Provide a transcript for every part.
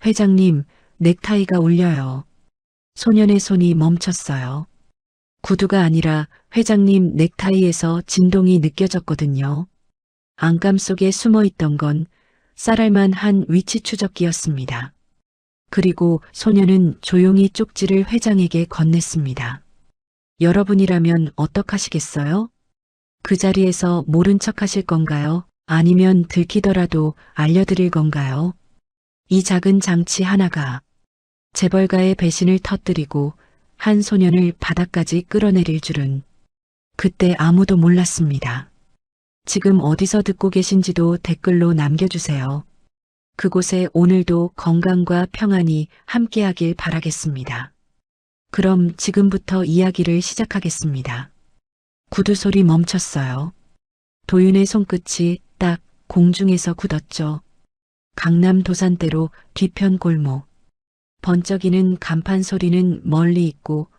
회장님, 넥타이가 울려요. 소년의 손이 멈췄어요. 구두가 아니라 회장님 넥타이에서 진동이 느껴졌거든요. 안감 속에 숨어 있던 건 쌀알만 한 위치 추적기였습니다. 그리고 소년은 조용히 쪽지를 회장에게 건넸습니다. 여러분이라면 어떡하시겠어요? 그 자리에서 모른 척 하실 건가요? 아니면 들키더라도 알려드릴 건가요? 이 작은 장치 하나가 재벌가의 배신을 터뜨리고 한 소년을 바닥까지 끌어내릴 줄은 그때 아무도 몰랐습니다. 지금 어디서 듣고 계신지도 댓글로 남겨주세요. 그곳에 오늘도 건강과 평안이 함께하길 바라겠습니다. 그럼 지금부터 이야기를 시작하겠습니다. 구두 소리 멈췄어요. 도윤의 손끝이 딱 공중에서 굳었죠. 강남 도산대로 뒤편 골목. 번쩍이는 간판 소리는 멀리 있고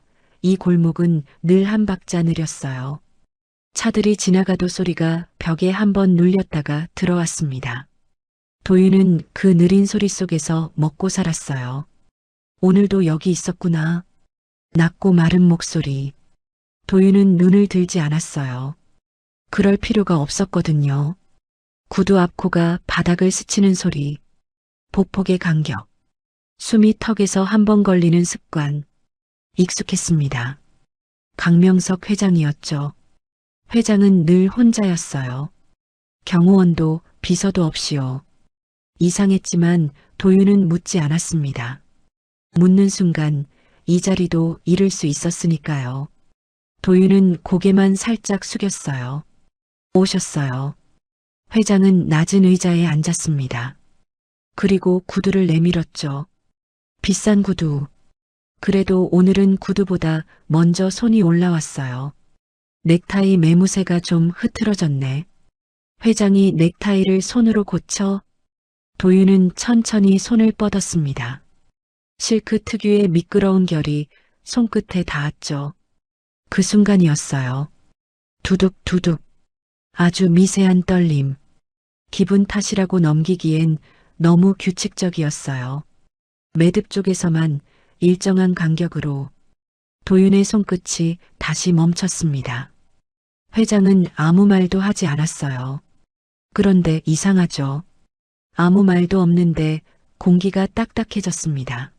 이 골목은 늘 한 박자 느렸어요. 차들이 지나가도 소리가 벽에 한번 눌렸다가 들어왔습니다. 도윤은 그 느린 소리 속에서 먹고 살았어요. 오늘도 여기 있었구나. 낮고 마른 목소리. 도윤은 눈을 들지 않았어요. 그럴 필요가 없었거든요. 구두 앞코가 바닥을 스치는 소리. 보폭의 간격. 숨이 턱에서 한 번 걸리는 습관. 익숙했습니다. 강명석 회장이었죠. 회장은 늘 혼자였어요. 경호원도 비서도 없이요. 이상했지만 도윤은 묻지 않았습니다. 묻는 순간 이 자리도 잃을 수 있었으니까요. 도윤은 고개만 살짝 숙였어요. 오셨어요. 회장은 낮은 의자에 앉았습니다. 그리고 구두를 내밀었죠. 비싼 구두. 그래도 오늘은 구두보다 먼저 손이 올라왔어요. 넥타이 매무새가 좀 흐트러졌네. 회장이 넥타이를 손으로 고쳐 도윤은 천천히 손을 뻗었습니다. 실크 특유의 미끄러운 결이 손끝에 닿았죠. 그 순간이었어요. 두둑두둑. 아주 미세한 떨림. 기분 탓이라고 넘기기엔 너무 규칙적이었어요. 매듭 쪽에서만 일정한 간격으로 도윤의 손끝이 다시 멈췄습니다. 회장은 아무 말도 하지 않았어요. 그런데 이상하죠. 아무 말도 없는데 공기가 딱딱해졌습니다.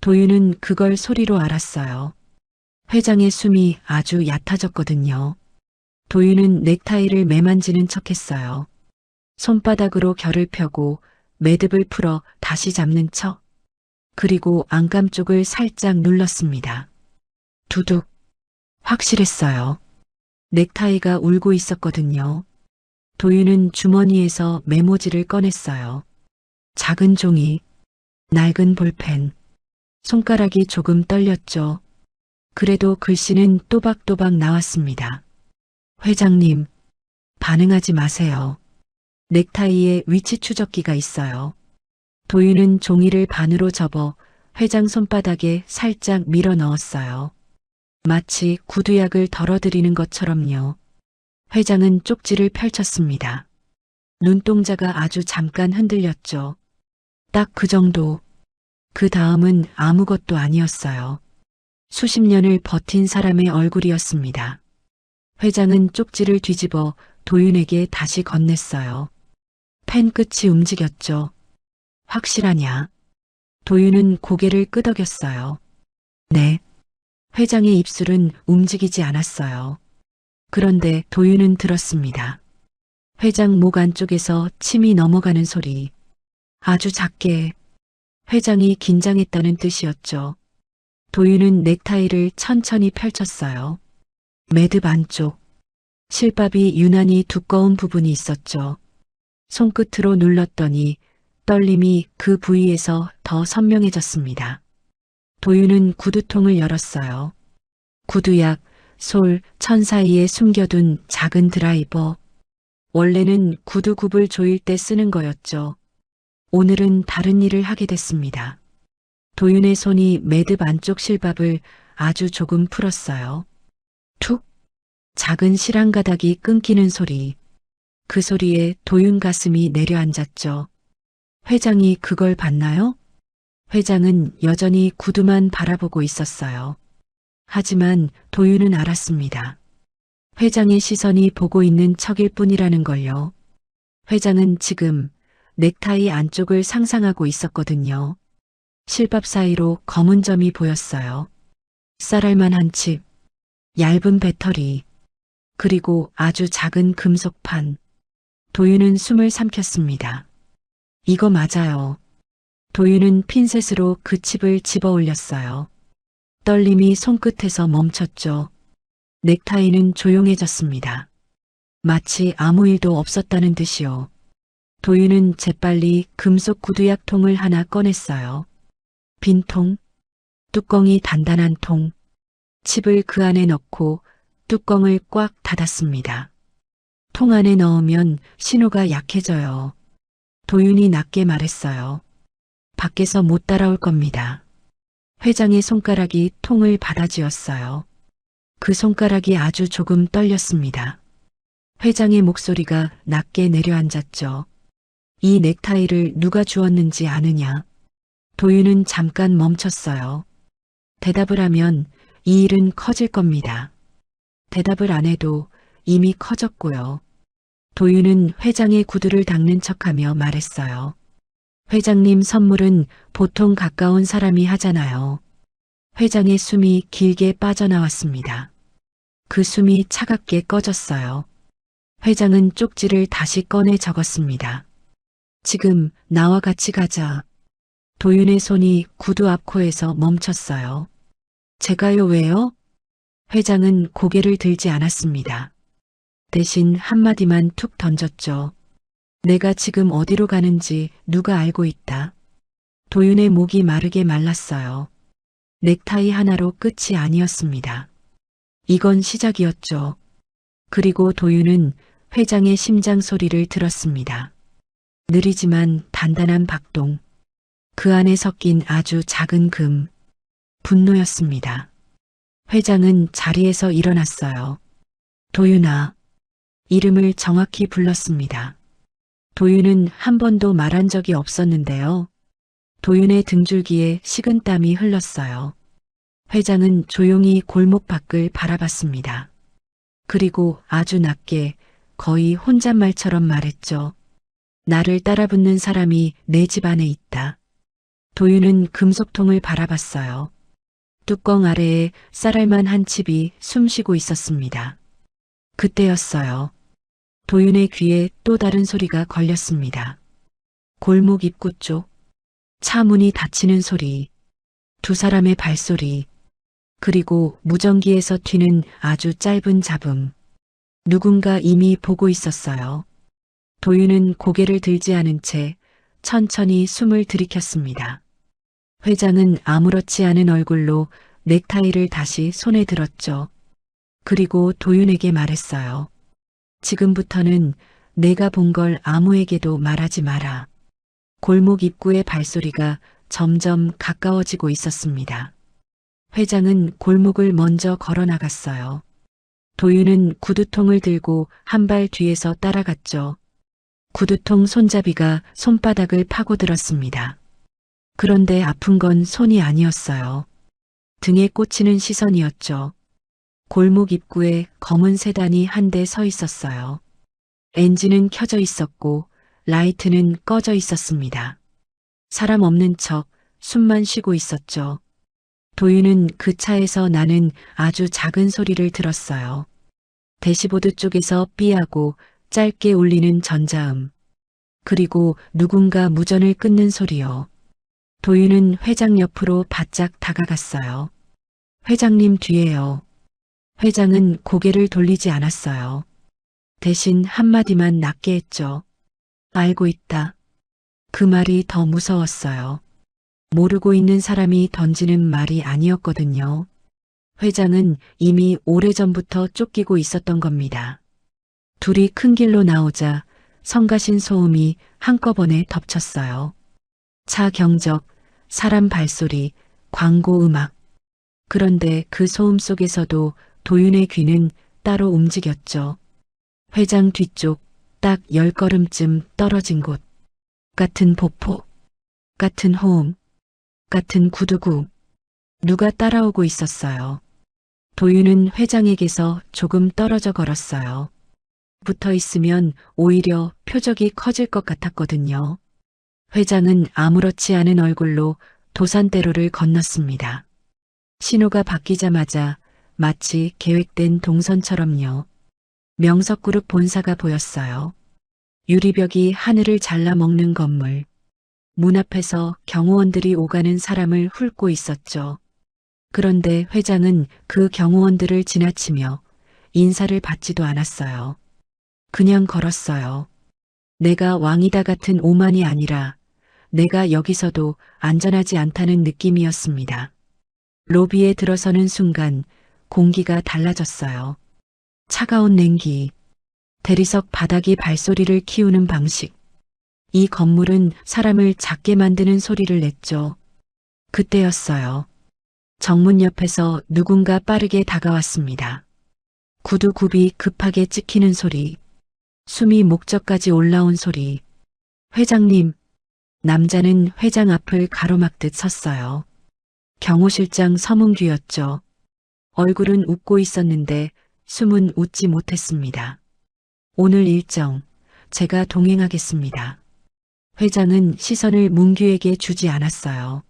도윤은 그걸 소리로 알았어요. 회장의 숨이 아주 얕아졌거든요. 도윤은 넥타이를 매만지는 척했어요. 손바닥으로 결을 펴고 매듭을 풀어 다시 잡는 척. 그리고 안감 쪽을 살짝 눌렀습니다. 두둑. 확실했어요. 넥타이가 울고 있었거든요. 도윤은 주머니에서 메모지를 꺼냈어요. 작은 종이, 낡은 볼펜. 손가락이 조금 떨렸죠. 그래도 글씨는 또박또박 나왔습니다. 회장님, 반응하지 마세요. 넥타이에 위치 추적기가 있어요. 도윤은 종이를 반으로 접어 회장 손바닥에 살짝 밀어 넣었어요. 마치 구두약을 덜어드리는 것처럼요. 회장은 쪽지를 펼쳤습니다. 눈동자가 아주 잠깐 흔들렸죠. 딱 그 정도. 그 다음은 아무것도 아니었어요. 수십 년을 버틴 사람의 얼굴이었습니다. 회장은 쪽지를 뒤집어 도윤에게 다시 건넸어요. 펜 끝이 움직였죠. 확실하냐? 도윤은 고개를 끄덕였어요. 네. 회장의 입술은 움직이지 않았어요. 그런데 도윤은 들었습니다. 회장 목 안쪽에서 침이 넘어가는 소리. 아주 작게. 회장이 긴장했다는 뜻이었죠. 도윤은 넥타이를 천천히 펼쳤어요. 매듭 안쪽. 실밥이 유난히 두꺼운 부분이 있었죠. 손끝으로 눌렀더니 떨림이 그 부위에서 더 선명해졌습니다. 도윤은 구두통을 열었어요. 구두약, 솔, 천 사이에 숨겨둔 작은 드라이버. 원래는 구두 굽을 조일 때 쓰는 거였죠. 오늘은 다른 일을 하게 됐습니다. 도윤의 손이 매듭 안쪽 실밥을 아주 조금 풀었어요. 툭! 작은 실한 가닥이 끊기는 소리. 그 소리에 도윤 가슴이 내려앉았죠. 회장이 그걸 봤나요? 회장은 여전히 구두만 바라보고 있었어요. 하지만 도윤은 알았습니다. 회장의 시선이 보고 있는 척일 뿐이라는 걸요. 회장은 지금 넥타이 안쪽을 상상하고 있었거든요. 실밥 사이로 검은 점이 보였어요. 쌀알만 한 칩, 얇은 배터리, 그리고 아주 작은 금속판. 도윤은 숨을 삼켰습니다. 이거 맞아요. 도윤은 핀셋으로 그 칩을 집어 올렸어요. 떨림이 손끝에서 멈췄죠. 넥타이는 조용해졌습니다. 마치 아무 일도 없었다는 듯이요. 도윤은 재빨리 금속 구두약통을 하나 꺼냈어요. 빈 통, 뚜껑이 단단한 통, 칩을 그 안에 넣고 뚜껑을 꽉 닫았습니다. 통 안에 넣으면 신호가 약해져요. 도윤이 낮게 말했어요. 밖에서 못 따라올 겁니다. 회장의 손가락이 통을 받아쥐었어요. 그 손가락이 아주 조금 떨렸습니다. 회장의 목소리가 낮게 내려앉았죠. 이 넥타이를 누가 주었는지 아느냐? 도윤은 잠깐 멈췄어요. 대답을 하면 이 일은 커질 겁니다. 대답을 안 해도 이미 커졌고요. 도윤은 회장의 구두를 닦는 척하며 말했어요. 회장님 선물은 보통 가까운 사람이 하잖아요. 회장의 숨이 길게 빠져나왔습니다. 그 숨이 차갑게 꺼졌어요. 회장은 쪽지를 다시 꺼내 적었습니다. 지금 나와 같이 가자. 도윤의 손이 구두 앞코에서 멈췄어요. 제가요, 왜요? 회장은 고개를 들지 않았습니다. 대신 한마디만 툭 던졌죠. 내가 지금 어디로 가는지 누가 알고 있다. 도윤의 목이 마르게 말랐어요. 넥타이 하나로 끝이 아니었습니다. 이건 시작이었죠. 그리고 도윤은 회장의 심장 소리를 들었습니다. 느리지만 단단한 박동. 그 안에 섞인 아주 작은 금. 분노였습니다. 회장은 자리에서 일어났어요. 도윤아. 이름을 정확히 불렀습니다. 도윤은 한 번도 말한 적이 없었는데요. 도윤의 등줄기에 식은땀이 흘렀어요. 회장은 조용히 골목 밖을 바라봤습니다. 그리고 아주 낮게 거의 혼잣말처럼 말했죠. 나를 따라붙는 사람이 내 집 안에 있다. 도윤은 금속통을 바라봤어요. 뚜껑 아래에 쌀알만 한 칩이 숨쉬고 있었습니다. 그때였어요. 도윤의 귀에 또 다른 소리가 걸렸습니다. 골목 입구 쪽, 차 문이 닫히는 소리, 두 사람의 발소리, 그리고 무전기에서 튀는 아주 짧은 잡음. 누군가 이미 보고 있었어요. 도윤은 고개를 들지 않은 채 천천히 숨을 들이켰습니다. 회장은 아무렇지 않은 얼굴로 넥타이를 다시 손에 들었죠. 그리고 도윤에게 말했어요. 지금부터는 내가 본 걸 아무에게도 말하지 마라. 골목 입구의 발소리가 점점 가까워지고 있었습니다. 회장은 골목을 먼저 걸어 나갔어요. 도윤은 구두통을 들고 한 발 뒤에서 따라갔죠. 구두통 손잡이가 손바닥을 파고들었습니다. 그런데 아픈 건 손이 아니었어요. 등에 꽂히는 시선이었죠. 골목 입구에 검은 세단이 한 대 서 있었어요. 엔진은 켜져 있었고 라이트는 꺼져 있었습니다. 사람 없는 척 숨만 쉬고 있었죠. 도윤은 그 차에서 나는 아주 작은 소리를 들었어요. 대시보드 쪽에서 삐하고 짧게 울리는 전자음. 그리고 누군가 무전을 끊는 소리요. 도윤은 회장 옆으로 바짝 다가갔어요. 회장님 뒤에요. 회장은 고개를 돌리지 않았어요. 대신 한마디만 낮게 했죠. 알고 있다. 그 말이 더 무서웠어요. 모르고 있는 사람이 던지는 말이 아니었거든요. 회장은 이미 오래전부터 쫓기고 있었던 겁니다. 둘이 큰 길로 나오자 성가신 소음이 한꺼번에 덮쳤어요. 차 경적, 사람 발소리, 광고 음악. 그런데 그 소음 속에서도 도윤의 귀는 따로 움직였죠. 회장 뒤쪽 딱 10걸음쯤 떨어진 곳. 같은 보폭, 같은 호응. 같은 구두구. 누가 따라오고 있었어요. 도윤은 회장에게서 조금 떨어져 걸었어요. 붙어 있으면 오히려 표적이 커질 것 같았거든요. 회장은 아무렇지 않은 얼굴로 도산대로를 건넜습니다. 신호가 바뀌자마자 마치 계획된 동선처럼요. 명석그룹 본사가 보였어요. 유리벽이 하늘을 잘라먹는 건물. 문 앞에서 경호원들이 오가는 사람을 훑고 있었죠. 그런데 회장은 그 경호원들을 지나치며 인사를 받지도 않았어요. 그냥 걸었어요. 내가 왕이다 같은 오만이 아니라 내가 여기서도 안전하지 않다는 느낌이었습니다. 로비에 들어서는 순간 공기가 달라졌어요. 차가운 냉기, 대리석 바닥이 발소리를 키우는 방식. 이 건물은 사람을 작게 만드는 소리를 냈죠. 그때였어요. 정문 옆에서 누군가 빠르게 다가왔습니다. 구두 굽이 급하게 찍히는 소리, 숨이 목젖까지 올라온 소리. 회장님, 남자는 회장 앞을 가로막듯 섰어요. 경호실장 서문규였죠. 얼굴은 웃고 있었는데 숨은 웃지 못했습니다. 오늘 일정, 제가 동행하겠습니다. 회장은 시선을 문규에게 주지 않았어요.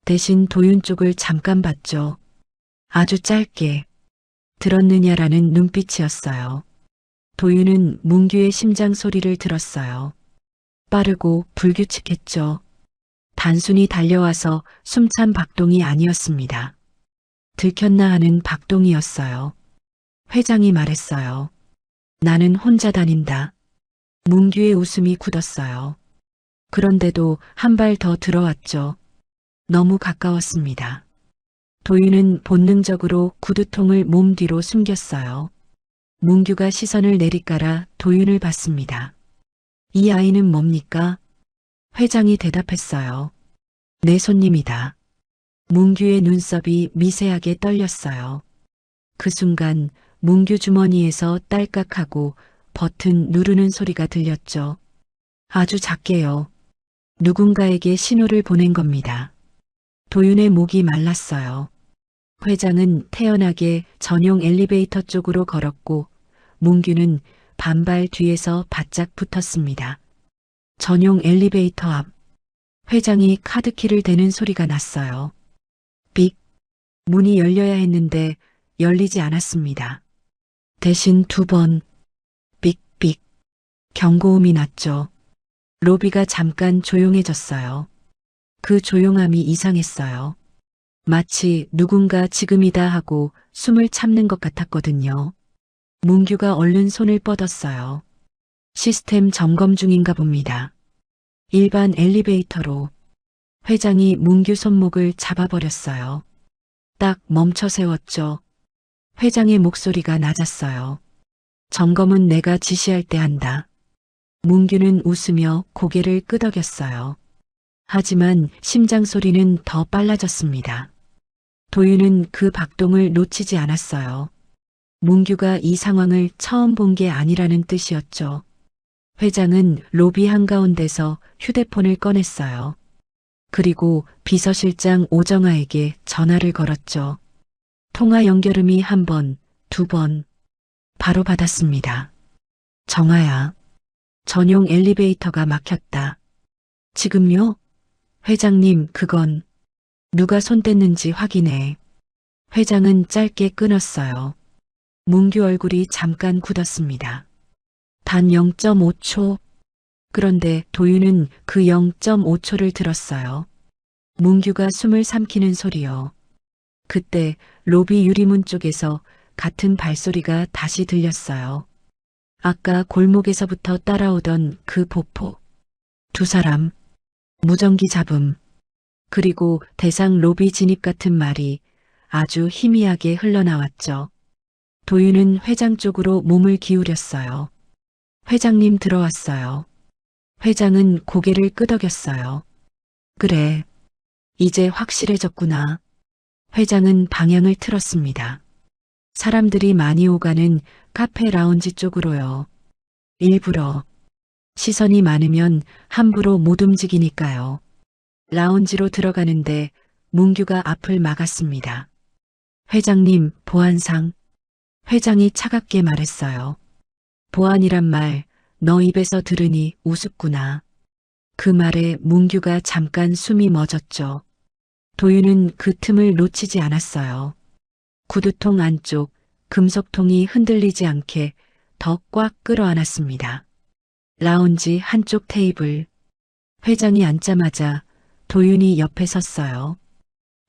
대신 도윤 쪽을 잠깐 봤죠. 아주 짧게. 들었느냐라는 눈빛이었어요. 도윤은 문규의 심장 소리를 들었어요. 빠르고 불규칙했죠. 단순히 달려와서 숨찬 박동이 아니었습니다. 들켰나 하는 박동이었어요. 회장이 말했어요. 나는 혼자 다닌다. 문규의 웃음이 굳었어요. 그런데도 한 발 더 들어왔죠. 너무 가까웠습니다. 도윤은 본능적으로 구두통을 몸 뒤로 숨겼어요. 문규가 시선을 내리깔아 도윤을 봤습니다. 이 아이는 뭡니까? 회장이 대답했어요. 내 손님이다. 문규의 눈썹이 미세하게 떨렸어요. 그 순간 문규 주머니에서 딸깍하고 버튼 누르는 소리가 들렸죠. 아주 작게요. 누군가에게 신호를 보낸 겁니다. 도윤의 목이 말랐어요. 회장은 태연하게 전용 엘리베이터 쪽으로 걸었고 문규는 반발 뒤에서 바짝 붙었습니다. 전용 엘리베이터 앞. 회장이 카드키를 대는 소리가 났어요. 삑. 문이 열려야 했는데 열리지 않았습니다. 대신 2번. 삑삑. 경고음이 났죠. 로비가 잠깐 조용해졌어요. 그 조용함이 이상했어요. 마치 누군가 지금이다 하고 숨을 참는 것 같았거든요. 문규가 얼른 손을 뻗었어요. 시스템 점검 중인가 봅니다. 일반 엘리베이터로. 회장이 문규 손목을 잡아버렸어요. 딱 멈춰 세웠죠. 회장의 목소리가 낮았어요. 점검은 내가 지시할 때 한다. 문규는 웃으며 고개를 끄덕였어요. 하지만 심장 소리는 더 빨라졌습니다. 도윤은 그 박동을 놓치지 않았어요. 문규가 이 상황을 처음 본 게 아니라는 뜻이었죠. 회장은 로비 한가운데서 휴대폰을 꺼냈어요. 그리고 비서실장 오정아에게 전화를 걸었죠. 통화 연결음이 1번, 2번. 바로 받았습니다. 정아야. 전용 엘리베이터가 막혔다. 지금요? 회장님, 그건 누가 손 뗐는지 확인해. 회장은 짧게 끊었어요. 문규 얼굴이 잠깐 굳었습니다. 단 0.5초. 그런데 도윤은 그 0.5초를 들었어요. 문규가 숨을 삼키는 소리요. 그때 로비 유리문 쪽에서 같은 발소리가 다시 들렸어요. 아까 골목에서부터 따라오던 그 보폭. 2 사람. 무전기 잡음. 그리고 대상 로비 진입 같은 말이 아주 희미하게 흘러나왔죠. 도윤은 회장 쪽으로 몸을 기울였어요. 회장님 들어왔어요. 회장은 고개를 끄덕였어요. 그래. 이제 확실해졌구나. 회장은 방향을 틀었습니다. 사람들이 많이 오가는 카페 라운지 쪽으로요. 일부러. 시선이 많으면 함부로 못 움직이니까요. 라운지로 들어가는데 문규가 앞을 막았습니다. 회장님, 보안상. 회장이 차갑게 말했어요. 보안이란 말, 너 입에서 들으니 우습구나. 그 말에 문규가 잠깐 숨이 멎었죠. 도윤은 그 틈을 놓치지 않았어요. 구두통 안쪽 금속통이 흔들리지 않게 더 꽉 끌어안았습니다. 라운지 한쪽 테이블. 회장이 앉자마자 도윤이 옆에 섰어요.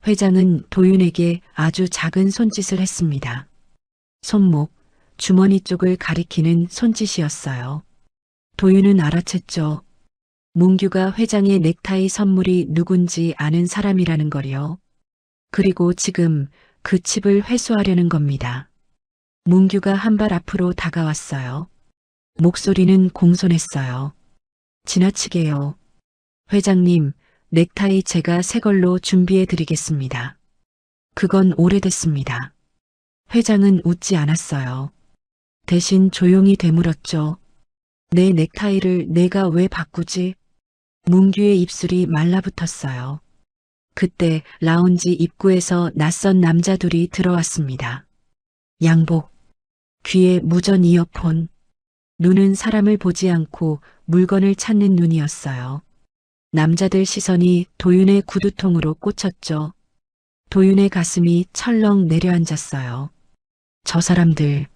회장은 도윤에게 아주 작은 손짓을 했습니다. 손목, 주머니 쪽을 가리키는 손짓이었어요. 도윤은 알아챘죠. 문규가 회장의 넥타이 선물이 누군지 아는 사람이라는 걸요. 그리고 지금 그 칩을 회수하려는 겁니다. 문규가 한 발 앞으로 다가왔어요. 목소리는 공손했어요. 지나치게요. 회장님, 넥타이 제가 새 걸로 준비해 드리겠습니다. 그건 오래됐습니다. 회장은 웃지 않았어요. 대신 조용히 되물었죠. 내 넥타이를 내가 왜 바꾸지? 문규의 입술이 말라붙었어요. 그때 라운지 입구에서 낯선 남자 둘이 들어왔습니다. 양복, 귀에 무전 이어폰, 눈은 사람을 보지 않고 물건을 찾는 눈이었어요. 남자들 시선이 도윤의 구두통으로 꽂혔죠. 도윤의 가슴이 철렁 내려앉았어요. 저 사람들,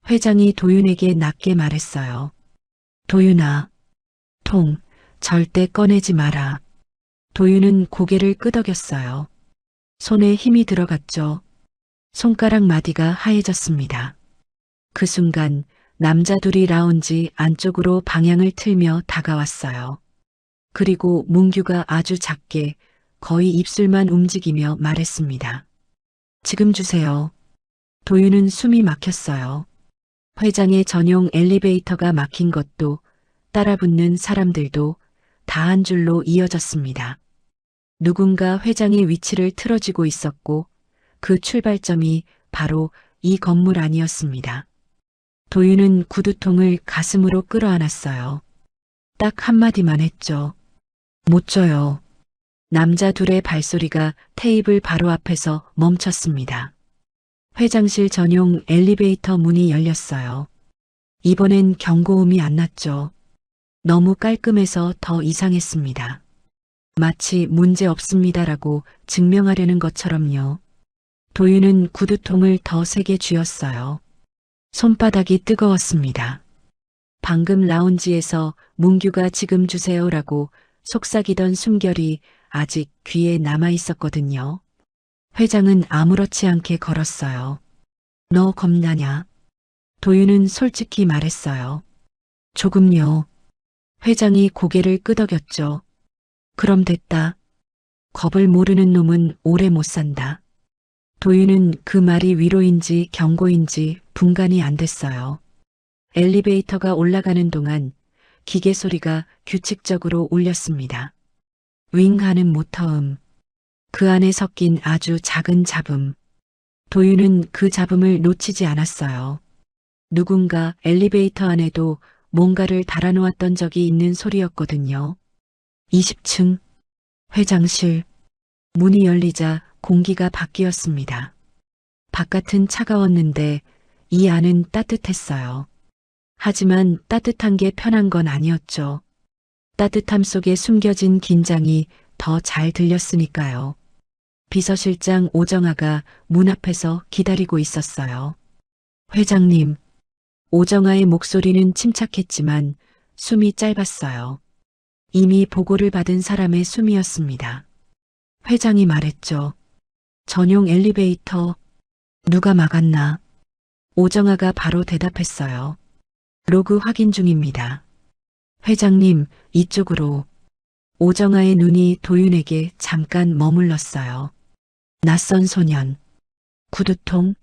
회장이 도윤에게 낮게 말했어요. 도윤아, 통, 절대 꺼내지 마라. 도윤은 고개를 끄덕였어요. 손에 힘이 들어갔죠. 손가락 마디가 하얘졌습니다. 그 순간 남자 둘이 라운지 안쪽으로 방향을 틀며 다가왔어요. 그리고 문규가 아주 작게 거의 입술만 움직이며 말했습니다. 지금 주세요. 도윤은 숨이 막혔어요. 회장의 전용 엘리베이터가 막힌 것도 따라붙는 사람들도 다 한 줄로 이어졌습니다. 누군가 회장의 위치를 틀어쥐고 있었고 그 출발점이 바로 이 건물 아니었습니다. 도윤은 구두통을 가슴으로 끌어안았어요. 딱 한마디만 했죠. 못 줘요. 남자 둘의 발소리가 테이블 바로 앞에서 멈췄습니다. 회장실 전용 엘리베이터 문이 열렸어요. 이번엔 경고음이 안 났죠. 너무 깔끔해서 더 이상했습니다. 마치 문제 없습니다라고 증명하려는 것처럼요. 도윤은 구두통을 더 세게 쥐었어요. 손바닥이 뜨거웠습니다. 방금 라운지에서 문규가 지금 주세요라고 속삭이던 숨결이 아직 귀에 남아 있었거든요. 회장은 아무렇지 않게 걸었어요. 너 겁나냐? 도윤은 솔직히 말했어요. 조금요. 회장이 고개를 끄덕였죠. 그럼 됐다. 겁을 모르는 놈은 오래 못 산다. 도윤은 그 말이 위로인지 경고인지 분간이 안 됐어요. 엘리베이터가 올라가는 동안 기계 소리가 규칙적으로 울렸습니다. 윙 하는 모터음. 그 안에 섞인 아주 작은 잡음. 도윤은 그 잡음을 놓치지 않았어요. 누군가 엘리베이터 안에도 뭔가를 달아놓았던 적이 있는 소리였거든요. 20층 회장실. 문이 열리자 공기가 바뀌었습니다. 바깥은 차가웠는데 이 안은 따뜻했어요. 하지만 따뜻한 게 편한 건 아니었죠. 따뜻함 속에 숨겨진 긴장이 더 잘 들렸으니까요. 비서실장 오정아가 문 앞에서 기다리고 있었어요. 회장님. 오정아의 목소리는 침착했지만 숨이 짧았어요. 이미 보고를 받은 사람의 숨이었습니다. 회장이 말했죠. 전용 엘리베이터 누가 막았나? 오정아가 바로 대답했어요. 로그 확인 중입니다. 회장님, 이쪽으로. 오정아의 눈이 도윤에게 잠깐 머물렀어요. 낯선 소년. 구두통?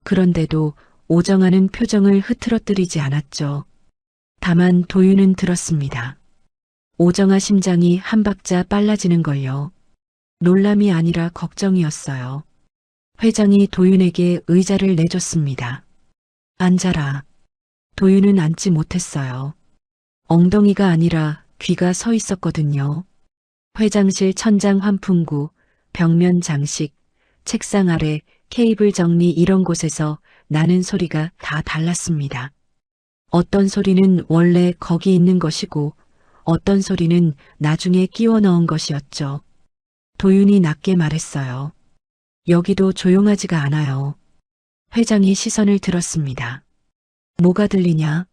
그런데도 오정아는 표정을 흐트러뜨리지 않았죠. 다만 도윤은 들었습니다. 오정아 심장이 한 박자 빨라지는 걸요. 놀람이 아니라 걱정이었어요. 회장이 도윤에게 의자를 내줬습니다. 앉아라. 도윤은 앉지 못했어요. 엉덩이가 아니라 귀가 서 있었거든요. 회장실 천장 환풍구, 벽면 장식, 책상 아래 케이블 정리 이런 곳에서 나는 소리가 다 달랐습니다. 어떤 소리는 원래 거기 있는 것이고 어떤 소리는 나중에 끼워 넣은 것이었죠. 도윤이 낮게 말했어요. 여기도 조용하지가 않아요. 회장이 시선을 들었습니다. 뭐가 들리냐?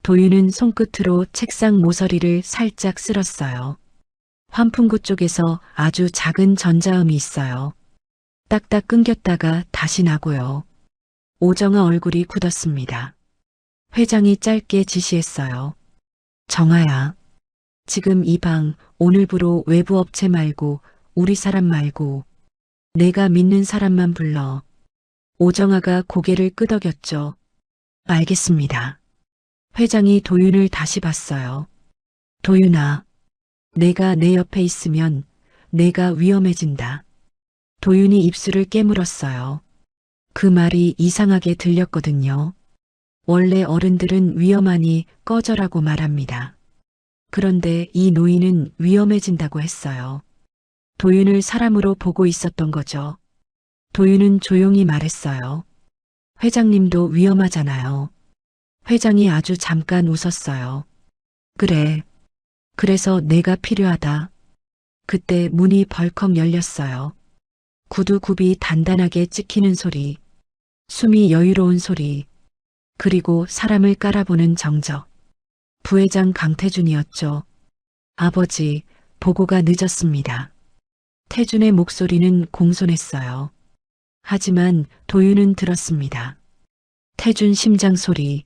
도윤은 손끝으로 책상 모서리를 살짝 쓸었어요. 환풍구 쪽에서 아주 작은 전자음이 있어요. 딱딱 끊겼다가 다시 나고요. 오정아 얼굴이 굳었습니다. 회장이 짧게 지시했어요. 정아야, 지금 이 방 오늘부로 외부 업체 말고 우리 사람 말고 내가 믿는 사람만 불러. 오정아가 고개를 끄덕였죠. 알겠습니다. 회장이 도윤을 다시 봤어요. 도윤아, 내가 내 옆에 있으면 내가 위험해진다. 도윤이 입술을 깨물었어요. 그 말이 이상하게 들렸거든요. 원래 어른들은 위험하니 꺼져라고 말합니다. 그런데 이 노인은 위험해진다고 했어요. 도윤을 사람으로 보고 있었던 거죠. 도윤은 조용히 말했어요. 회장님도 위험하잖아요. 회장이 아주 잠깐 웃었어요. 그래. 그래서 내가 필요하다. 그때 문이 벌컥 열렸어요. 구두굽이 단단하게 찍히는 소리, 숨이 여유로운 소리, 그리고 사람을 깔아보는 정적. 부회장 강태준이었죠. 아버지, 보고가 늦었습니다. 태준의 목소리는 공손했어요. 하지만 도윤은 들었습니다. 태준 심장 소리,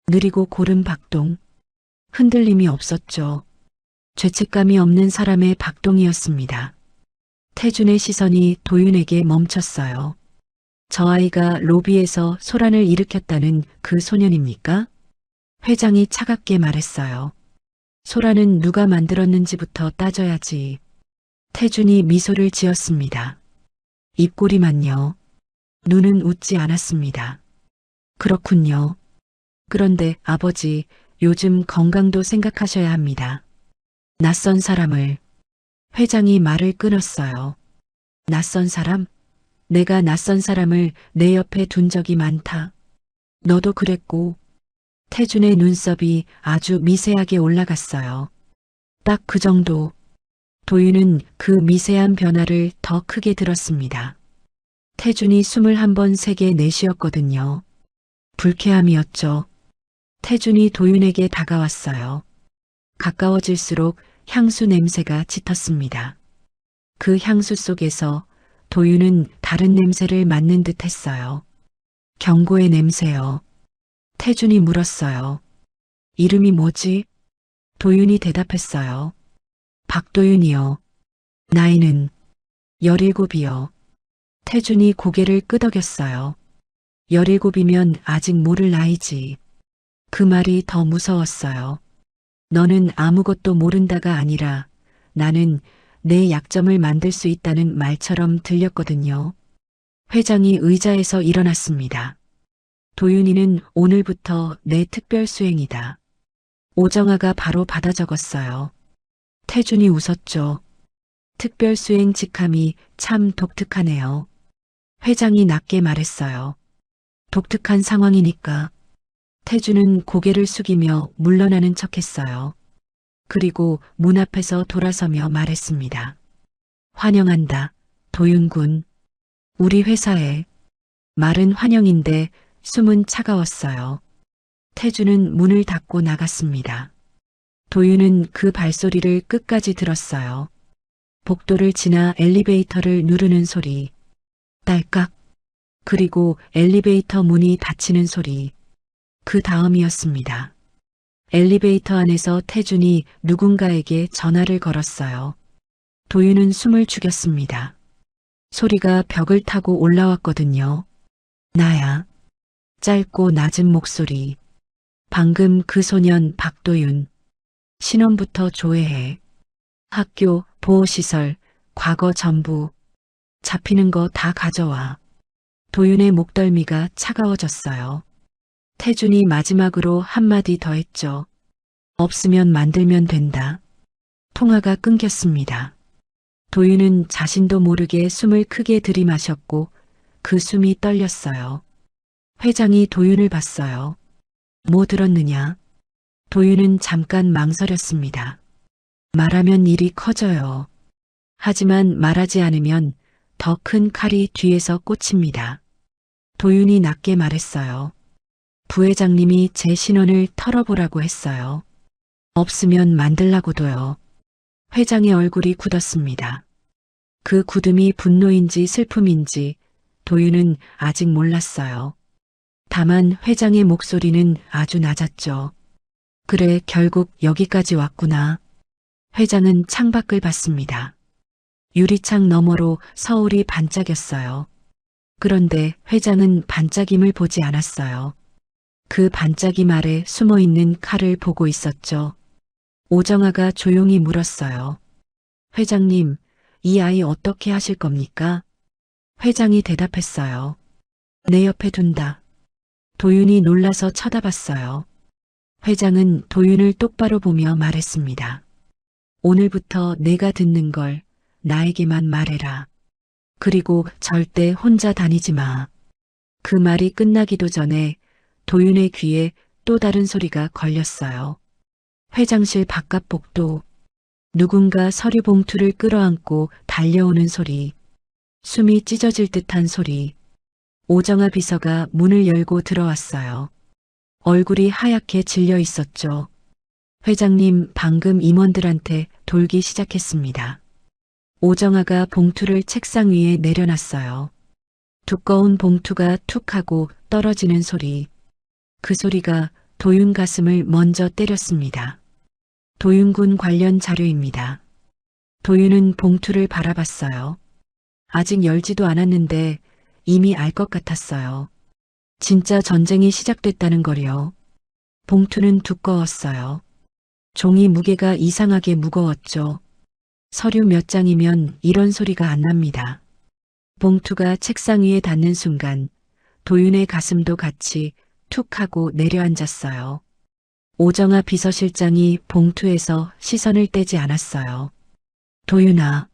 느리고 고른 박동, 흔들림이 없었죠. 죄책감이 없는 사람의 박동이었습니다. 태준의 시선이 도윤에게 멈췄어요. 저 아이가 로비에서 소란을 일으켰다는 그 소년입니까? 회장이 차갑게 말했어요. 소란은 누가 만들었는지부터 따져야지. 태준이 미소를 지었습니다. 입꼬리만요. 눈은 웃지 않았습니다. 그렇군요. 그런데 아버지, 요즘 건강도 생각하셔야 합니다. 낯선 사람을. 회장이 말을 끊었어요. 낯선 사람? 내가 낯선 사람을 내 옆에 둔 적이 많다. 너도 그랬고. 태준의 눈썹이 아주 미세하게 올라갔어요. 딱 그 정도. 도윤은 그 미세한 변화를 더 크게 들었습니다. 태준이 숨을 한 번 세게 내쉬었거든요. 불쾌함이었죠. 태준이 도윤에게 다가왔어요. 가까워질수록 향수 냄새가 짙었습니다. 그 향수 속에서 도윤은 다른 냄새를 맡는 듯 했어요. 경고의 냄새요. 태준이 물었어요. 이름이 뭐지? 도윤이 대답했어요. 박도윤이요. 나이는 17이요. 태준이 고개를 끄덕였어요. 17이면 아직 모를 나이지. 그 말이 더 무서웠어요. 너는 아무것도 모른다가 아니라 나는 내 약점을 만들 수 있다는 말처럼 들렸거든요. 회장이 의자에서 일어났습니다. 도윤이는 오늘부터 내 특별 수행이다. 오정아가 바로 받아 적었어요. 태준이 웃었죠. 특별 수행 직함이 참 독특하네요. 회장이 낮게 말했어요. 독특한 상황이니까. 태준은 고개를 숙이며 물러나는 척했어요. 그리고 문 앞에서 돌아서며 말했습니다. 환영한다, 도윤군. 우리 회사에. 말은 환영인데 숨은 차가웠어요. 태준은 문을 닫고 나갔습니다. 도윤은 그 발소리를 끝까지 들었어요. 복도를 지나 엘리베이터를 누르는 소리. 딸깍. 그리고 엘리베이터 문이 닫히는 소리. 그 다음이었습니다. 엘리베이터 안에서 태준이 누군가에게 전화를 걸었어요. 도윤은 숨을 죽였습니다. 소리가 벽을 타고 올라왔거든요. 나야. 짧고 낮은 목소리. 방금 그 소년 박도윤. 신원부터 조회해. 학교, 보호시설, 과거 전부. 잡히는 거 다 가져와. 도윤의 목덜미가 차가워졌어요. 태준이 마지막으로 한마디 더 했죠. 없으면 만들면 된다. 통화가 끊겼습니다. 도윤은 자신도 모르게 숨을 크게 들이마셨고 그 숨이 떨렸어요. 회장이 도윤을 봤어요. 뭐 들었느냐? 도윤은 잠깐 망설였습니다. 말하면 일이 커져요. 하지만 말하지 않으면 더 큰 칼이 뒤에서 꽂힙니다. 도윤이 낮게 말했어요. 부회장님이 제 신원을 털어보라고 했어요. 없으면 만들라고도요. 회장의 얼굴이 굳었습니다. 그 굳음이 분노인지 슬픔인지 도윤은 아직 몰랐어요. 다만 회장의 목소리는 아주 낮았죠. 그래, 결국 여기까지 왔구나. 회장은 창밖을 봤습니다. 유리창 너머로 서울이 반짝였어요. 그런데 회장은 반짝임을 보지 않았어요. 그 반짝임 아래 숨어있는 칼을 보고 있었죠. 오정아가 조용히 물었어요. 회장님, 이 아이 어떻게 하실 겁니까? 회장이 대답했어요. 내 옆에 둔다. 도윤이 놀라서 쳐다봤어요. 회장은 도윤을 똑바로 보며 말했습니다. 오늘부터 내가 듣는 걸 나에게만 말해라. 그리고 절대 혼자 다니지 마. 그 말이 끝나기도 전에 도윤의 귀에 또 다른 소리가 걸렸어요. 회장실 바깥 복도. 누군가 서류 봉투를 끌어안고 달려오는 소리. 숨이 찢어질 듯한 소리. 오정아 비서가 문을 열고 들어왔어요. 얼굴이 하얗게 질려 있었죠. 회장님, 방금 임원들한테 돌기 시작했습니다. 오정아가 봉투를 책상 위에 내려놨어요. 두꺼운 봉투가 툭 하고 떨어지는 소리. 그 소리가 도윤 가슴을 먼저 때렸습니다. 도윤군 관련 자료입니다. 도윤은 봉투를 바라봤어요. 아직 열지도 않았는데 이미 알 것 같았어요. 진짜 전쟁이 시작됐다는 걸요. 봉투는 두꺼웠어요. 종이 무게가 이상하게 무거웠죠. 서류 몇 장이면 이런 소리가 안 납니다. 봉투가 책상 위에 닿는 순간 도윤의 가슴도 같이 툭 하고 내려앉았어요. 오정아 비서실장이 봉투에서 시선을 떼지 않았어요. 도윤아,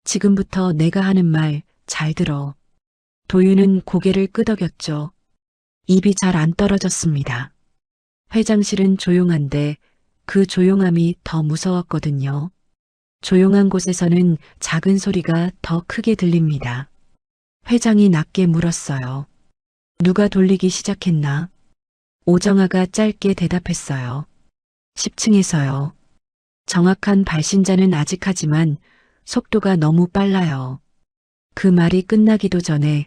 지금부터 내가 하는 말 잘 들어. 도윤은 고개를 끄덕였죠. 입이 잘 안 떨어졌습니다. 회장실은 조용한데 그 조용함이 더 무서웠거든요. 조용한 곳에서는 작은 소리가 더 크게 들립니다. 회장이 낮게 물었어요. 누가 돌리기 시작했나? 오정아가 짧게 대답했어요. 10층에서요. 정확한 발신자는 아직 하지만 속도가 너무 빨라요. 그 말이 끝나기도 전에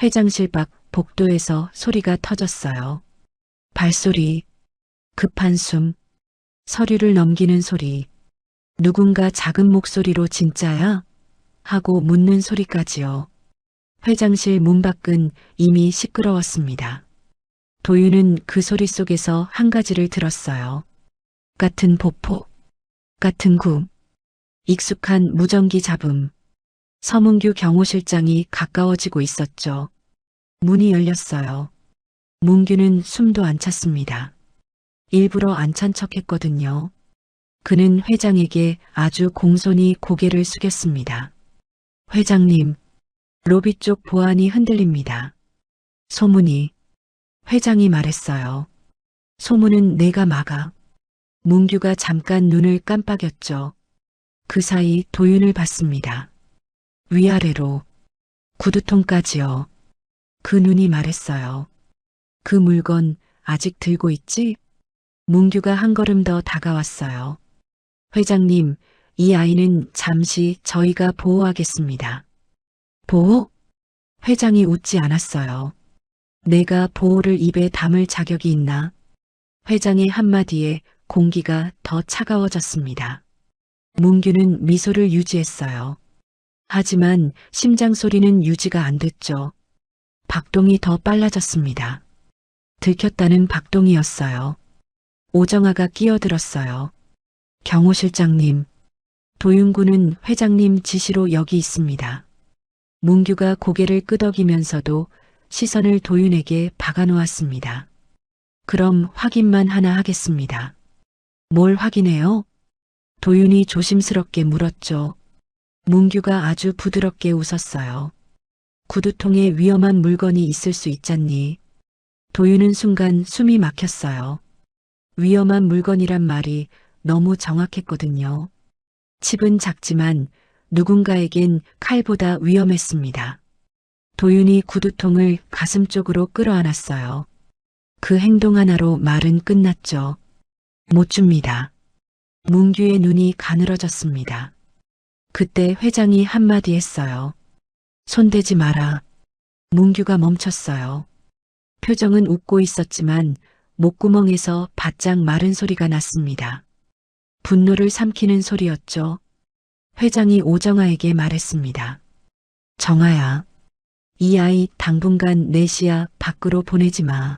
회장실 밖 복도에서 소리가 터졌어요. 발소리, 급한 숨, 서류를 넘기는 소리, 누군가 작은 목소리로 진짜야? 하고 묻는 소리까지요. 회장실 문 밖은 이미 시끄러웠습니다. 도윤은 그 소리 속에서 한 가지를 들었어요. 같은 보폭, 같은 구, 익숙한 무전기 잡음. 서문규 경호실장이 가까워지고 있었죠. 문이 열렸어요. 문규는 숨도 안 찼습니다. 일부러 안 찬 척했거든요. 그는 회장에게 아주 공손히 고개를 숙였습니다. 회장님, 로비 쪽 보안이 흔들립니다. 소문이. 회장이 말했어요. 소문은 내가 막아. 문규가 잠깐 눈을 깜빡였죠. 그 사이 도윤을 봤습니다. 위아래로, 구두통까지요. 그 눈이 말했어요. 그 물건 아직 들고 있지? 문규가 한 걸음 더 다가왔어요. 회장님, 이 아이는 잠시 저희가 보호하겠습니다. 보호? 회장이 웃지 않았어요. 내가 보호를 입에 담을 자격이 있나? 회장의 한마디에 공기가 더 차가워졌습니다. 문규는 미소를 유지했어요. 하지만 심장 소리는 유지가 안 됐죠. 박동이 더 빨라졌습니다. 들켰다는 박동이었어요. 오정아가 끼어들었어요. 경호실장님, 도윤군은 회장님 지시로 여기 있습니다. 문규가 고개를 끄덕이면서도 시선을 도윤에게 박아놓았습니다. 그럼 확인만 하나 하겠습니다. 뭘 확인해요? 도윤이 조심스럽게 물었죠. 문규가 아주 부드럽게 웃었어요. 구두통에 위험한 물건이 있을 수 있잖니. 도윤은 순간 숨이 막혔어요. 위험한 물건이란 말이 너무 정확했거든요. 칩은 작지만 누군가에겐 칼보다 위험했습니다. 도윤이 구두통을 가슴 쪽으로 끌어안았어요. 그 행동 하나로 말은 끝났죠. 못 줍니다. 문규의 눈이 가늘어졌습니다. 그때 회장이 한마디 했어요. 손대지 마라. 문규가 멈췄어요. 표정은 웃고 있었지만 목구멍에서 바짝 마른 소리가 났습니다. 분노를 삼키는 소리였죠. 회장이 오정아에게 말했습니다. 정아야, 이 아이 당분간 내시야 밖으로 보내지 마.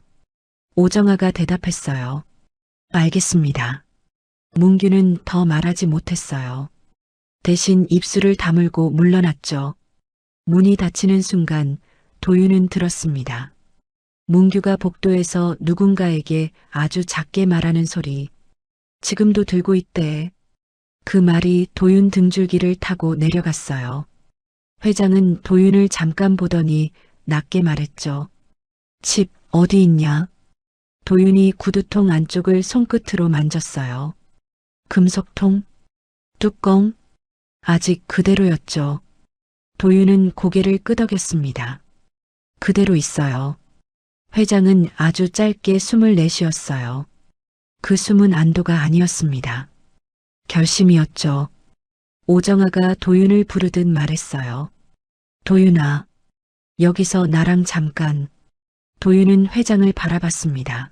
오정아가 대답했어요. 알겠습니다. 문규는 더 말하지 못했어요. 대신 입술을 다물고 물러났죠. 문이 닫히는 순간 도윤은 들었습니다. 문규가 복도에서 누군가에게 아주 작게 말하는 소리. 지금도 들고 있대. 그 말이 도윤 등줄기를 타고 내려갔어요. 회장은 도윤을 잠깐 보더니 낮게 말했죠. 칩 어디 있냐? 도윤이 구두통 안쪽을 손끝으로 만졌어요. 금속통? 뚜껑? 아직 그대로였죠. 도윤은 고개를 끄덕였습니다. 그대로 있어요. 회장은 아주 짧게 숨을 내쉬었어요. 그 숨은 안도가 아니었습니다. 결심이었죠. 오정아가 도윤을 부르듯 말했어요. 도윤아, 여기서 나랑 잠깐. 도윤은 회장을 바라봤습니다.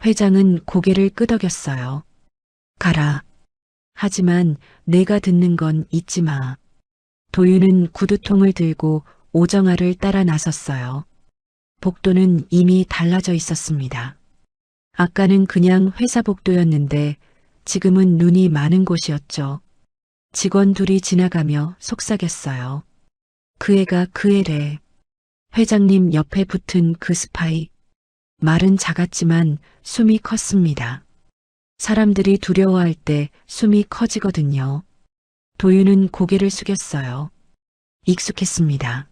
회장은 고개를 끄덕였어요. 가라. 하지만 내가 듣는 건 잊지 마. 도윤은 구두통을 들고 오정아를 따라 나섰어요. 복도는 이미 달라져 있었습니다. 아까는 그냥 회사 복도였는데 지금은 눈이 많은 곳이었죠. 직원 둘이 지나가며 속삭였어요. 그 애가 그 애래. 회장님 옆에 붙은 그 스파이. 말은 작았지만 숨이 컸습니다. 사람들이 두려워할 때 숨이 커지거든요. 도윤은 고개를 숙였어요. 익숙했습니다.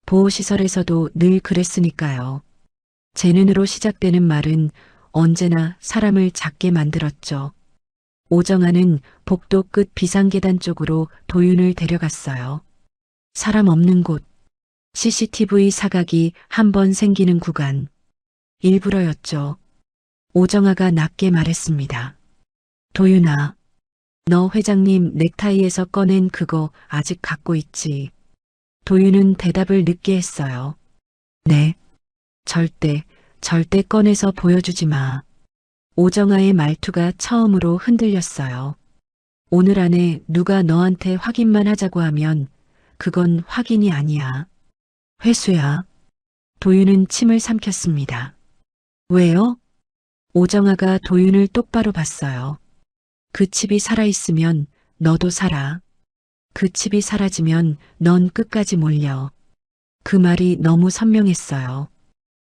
보호시설에서도 늘 그랬으니까요. 제 눈으로 시작되는 말은 언제나 사람을 작게 만들었죠. 오정아는 복도 끝 비상계단 쪽으로 도윤을 데려갔어요. 사람 없는 곳, CCTV 사각이 한 번 생기는 구간. 일부러였죠. 오정아가 낮게 말했습니다. 도윤아, 너 회장님 넥타이에서 꺼낸 그거 아직 갖고 있지? 도윤은 대답을 늦게 했어요. 네. 절대 꺼내서 보여주지 마. 오정아의 말투가 처음으로 흔들렸어요. 오늘 안에 누가 너한테 확인만 하자고 하면 그건 확인이 아니야. 회수야. 도윤은 침을 삼켰습니다. 왜요? 오정아가 도윤을 똑바로 봤어요. 그 칩이 살아있으면 너도 살아. 그 칩이 사라지면 넌 끝까지 몰려. 그 말이 너무 선명했어요.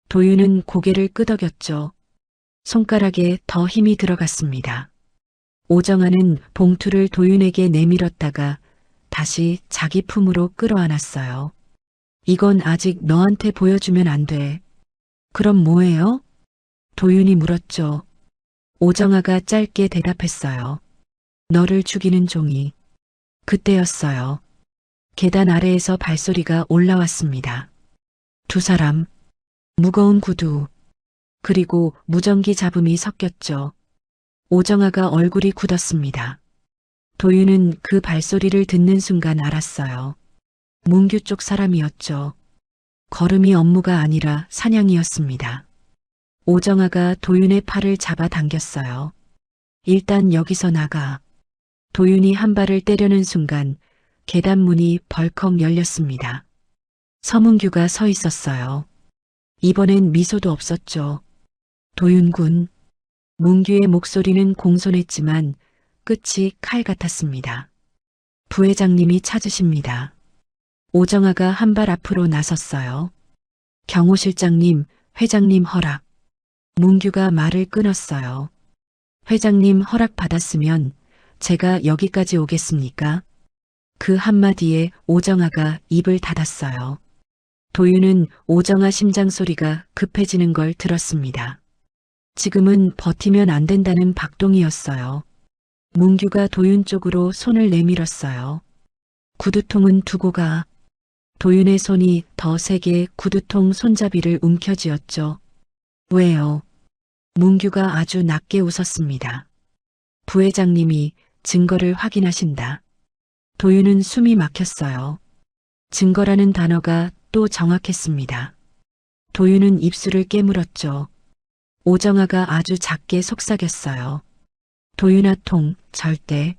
도윤은 고개를 끄덕였죠. 손가락에 더 힘이 들어갔습니다. 오정아는 봉투를 도윤에게 내밀었다가 다시 자기 품으로 끌어안았어요. 이건 아직 너한테 보여주면 안 돼. 그럼 뭐예요? 도윤이 물었죠. 오정아가 짧게 대답했어요. 너를 죽이는 종이. 그때였어요. 계단 아래에서 발소리가 올라왔습니다. 두 사람, 무거운 구두, 그리고 무전기 잡음이 섞였죠. 오정아가 얼굴이 굳었습니다. 도윤은 그 발소리를 듣는 순간 알았어요. 문규 쪽 사람이었죠. 걸음이 업무가 아니라 사냥이었습니다. 오정아가 도윤의 팔을 잡아 당겼어요. 일단 여기서 나가. 도윤이 한 발을 때려는 순간 계단 문이 벌컥 열렸습니다. 서문규가 서 있었어요. 이번엔 미소도 없었죠. 도윤군. 문규의 목소리는 공손했지만 끝이 칼 같았습니다. 부회장님이 찾으십니다. 오정아가 한 발 앞으로 나섰어요. 경호실장님, 회장님 허락. 문규가 말을 끊었어요. 회장님 허락 받았으면 제가 여기까지 오겠습니까? 그 한마디에 오정아가 입을 닫았어요. 도윤은 오정아 심장 소리가 급해지는 걸 들었습니다. 지금은 버티면 안 된다는 박동이었어요. 문규가 도윤 쪽으로 손을 내밀었어요. 구두통은 두고 가. 도윤의 손이 더 세게 구두통 손잡이를 움켜쥐었죠. 왜요? 문규가 아주 낮게 웃었습니다. 부회장님이 증거를 확인하신다. 도윤은 숨이 막혔어요. 증거라는 단어가 또 정확했습니다. 도윤은 입술을 깨물었죠. 오정아가 아주 작게 속삭였어요. 도윤아 통, 절대.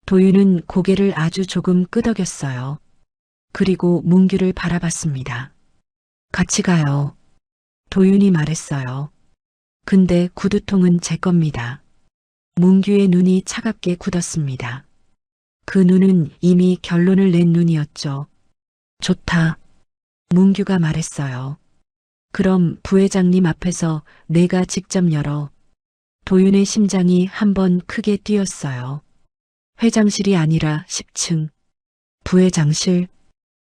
도윤은 고개를 아주 조금 끄덕였어요. 그리고 문규를 바라봤습니다. 같이 가요. 도윤이 말했어요. 근데 구두통은 제 겁니다. 문규의 눈이 차갑게 굳었습니다. 그 눈은 이미 결론을 낸 눈이었죠. 좋다. 문규가 말했어요. 그럼 부회장님 앞에서 내가 직접 열어. 도윤의 심장이 한번 크게 뛰었어요. 회장실이 아니라 10층. 부회장실.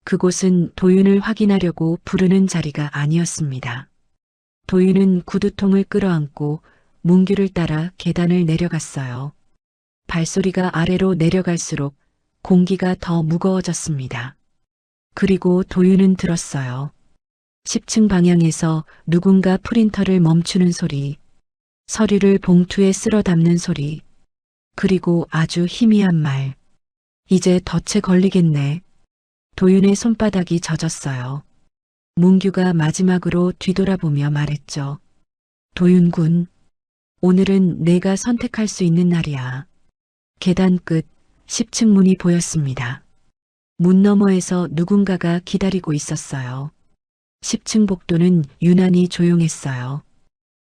그곳은 도윤을 확인하려고 부르는 자리가 아니었습니다. 도윤은 구두통을 끌어안고 문규를 따라 계단을 내려갔어요. 발소리가 아래로 내려갈수록 공기가 더 무거워졌습니다. 그리고 도윤은 들었어요. 10층 방향에서 누군가 프린터를 멈추는 소리, 서류를 봉투에 쓸어 담는 소리, 그리고 아주 희미한 말. 이제 덫에 걸리겠네. 도윤의 손바닥이 젖었어요. 문규가 마지막으로 뒤돌아보며 말했죠. 도윤군, 오늘은 내가 선택할 수 있는 날이야. 계단 끝 10층 문이 보였습니다. 문 너머에서 누군가가 기다리고 있었어요. 10층 복도는 유난히 조용했어요.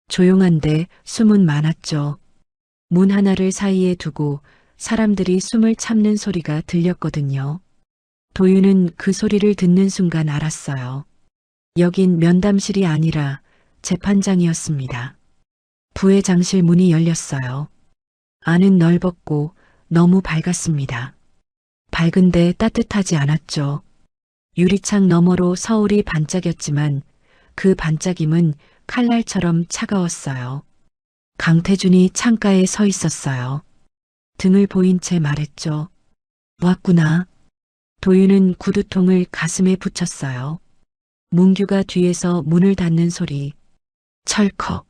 조용한데 숨은 많았죠. 문 하나를 사이에 두고 사람들이 숨을 참는 소리가 들렸거든요. 도윤은 그 소리를 듣는 순간 알았어요. 여긴 면담실이 아니라 재판장이었습니다. 부회장실 문이 열렸어요. 안은 넓었고 너무 밝았습니다. 밝은데 따뜻하지 않았죠. 유리창 너머로 서울이 반짝였지만 그 반짝임은 칼날처럼 차가웠어요. 강태준이 창가에 서 있었어요. 등을 보인 채 말했죠. 왔구나. 도윤은 구두통을 가슴에 붙였어요. 문규가 뒤에서 문을 닫는 소리. 철컥.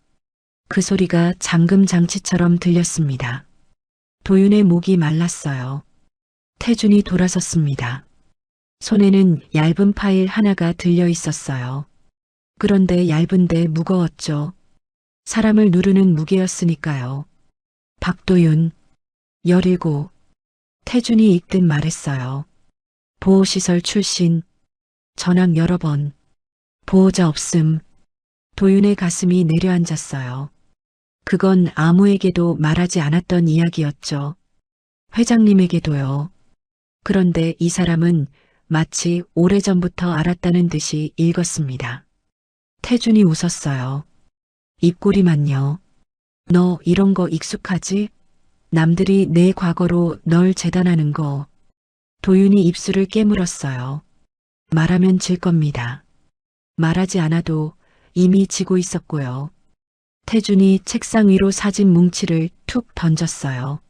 그 소리가 잠금 장치처럼 들렸습니다. 도윤의 목이 말랐어요. 태준이 돌아섰습니다. 손에는 얇은 파일 하나가 들려 있었어요. 그런데 얇은데 무거웠죠. 사람을 누르는 무게였으니까요. 박도윤, 17. 태준이 읽듯 말했어요. 보호시설 출신, 전학 여러 번, 보호자 없음. 도윤의 가슴이 내려앉았어요. 그건 아무에게도 말하지 않았던 이야기였죠. 회장님에게도요. 그런데 이 사람은 마치 오래전부터 알았다는 듯이 읽었습니다. 태준이 웃었어요. 입꼬리만요. 너 이런 거 익숙하지? 남들이 내 과거로 널 재단하는 거. 도윤이 입술을 깨물었어요. 말하면 질 겁니다. 말하지 않아도 이미 지고 있었고요. 태준이 책상 위로 사진 뭉치를 툭 던졌어요.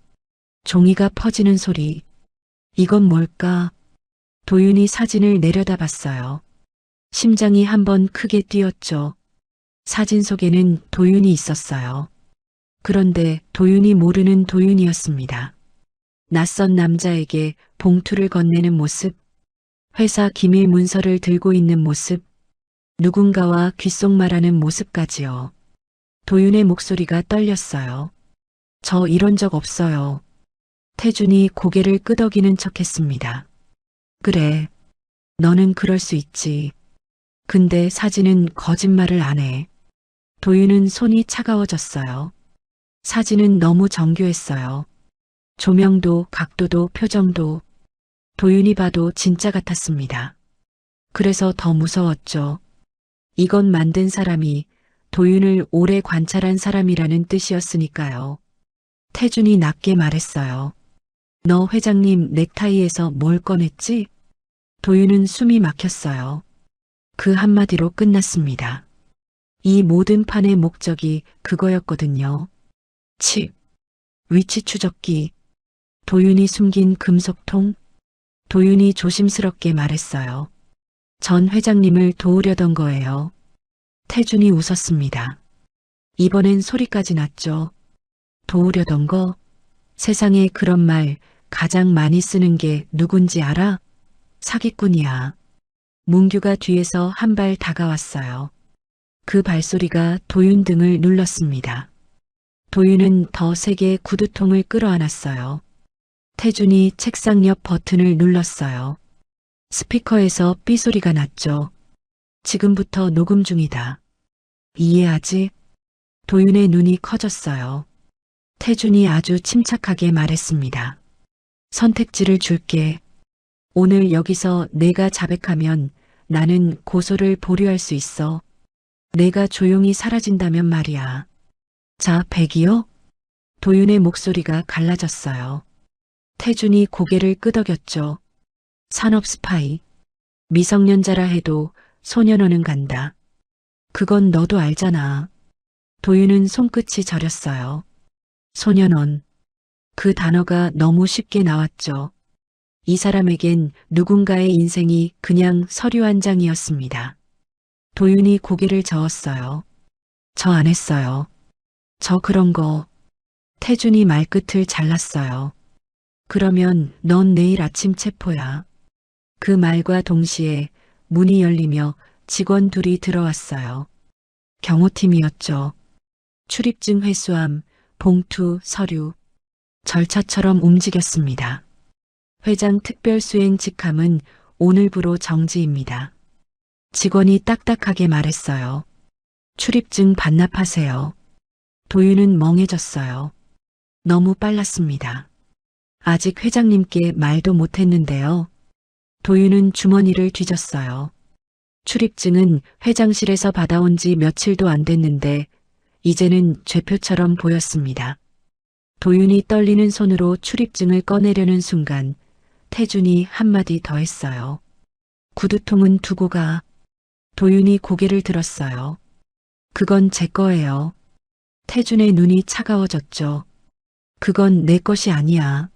종이가 퍼지는 소리. 이건 뭘까? 도윤이 사진을 내려다봤어요. 심장이 한번 크게 뛰었죠. 사진 속에는 도윤이 있었어요. 그런데 도윤이 모르는 도윤이었습니다. 낯선 남자에게 봉투를 건네는 모습, 회사 기밀 문서를 들고 있는 모습, 누군가와 귓속말하는 모습까지요. 도윤의 목소리가 떨렸어요. 저 이런 적 없어요. 태준이 고개를 끄덕이는 척했습니다. 그래, 너는 그럴 수 있지. 근데 사진은 거짓말을 안 해. 도윤은 손이 차가워졌어요. 사진은 너무 정교했어요. 조명도 각도도 표정도 도윤이 봐도 진짜 같았습니다. 그래서 더 무서웠죠. 이건 만든 사람이 도윤을 오래 관찰한 사람이라는 뜻이었으니까요. 태준이 낮게 말했어요. 너 회장님 넥타이에서 뭘 꺼냈지? 도윤은 숨이 막혔어요. 그 한마디로 끝났습니다. 이 모든 판의 목적이 그거였거든요. 칩, 위치 추적기, 도윤이 숨긴 금속통, 도윤이 조심스럽게 말했어요. 전 회장님을 도우려던 거예요. 태준이 웃었습니다. 이번엔 소리까지 났죠. 도우려던 거? 세상에 그런 말 가장 많이 쓰는 게 누군지 알아? 사기꾼이야. 문규가 뒤에서 한 발 다가왔어요. 그 발소리가 도윤 등을 눌렀습니다. 도윤은 더 세게 구두통을 끌어안았어요. 태준이 책상 옆 버튼을 눌렀어요. 스피커에서 삐소리가 났죠. 지금부터 녹음 중이다. 이해하지? 도윤의 눈이 커졌어요. 태준이 아주 침착하게 말했습니다. 선택지를 줄게. 오늘 여기서 내가 자백하면 나는 고소를 보류할 수 있어. 내가 조용히 사라진다면 말이야. 자, 100이요? 도윤의 목소리가 갈라졌어요. 태준이 고개를 끄덕였죠. 산업 스파이. 미성년자라 해도 소년원은 간다. 그건 너도 알잖아. 도윤은 손끝이 저렸어요. 소년원. 그 단어가 너무 쉽게 나왔죠. 이 사람에겐 누군가의 인생이 그냥 서류 한 장이었습니다. 도윤이 고개를 저었어요. 저 안 했어요. 저 그런 거. 태준이 말끝을 잘랐어요. 그러면 넌 내일 아침 체포야. 그 말과 동시에 문이 열리며 직원 둘이 들어왔어요. 경호팀이었죠. 출입증 회수함, 봉투, 서류. 절차처럼 움직였습니다. 회장 특별수행 직함은 오늘부로 정지입니다. 직원이 딱딱하게 말했어요. 출입증 반납하세요. 도윤은 멍해졌어요. 너무 빨랐습니다. 아직 회장님께 말도 못했는데요. 도윤은 주머니를 뒤졌어요. 출입증은 회장실에서 받아온 지 며칠도 안 됐는데 이제는 죄표처럼 보였습니다. 도윤이 떨리는 손으로 출입증을 꺼내려는 순간 태준이 한마디 더 했어요. 구두통은 두고 가. 도윤이 고개를 들었어요. 그건 제 거예요. 태준의 눈이 차가워졌죠. 그건 내 것이 아니야.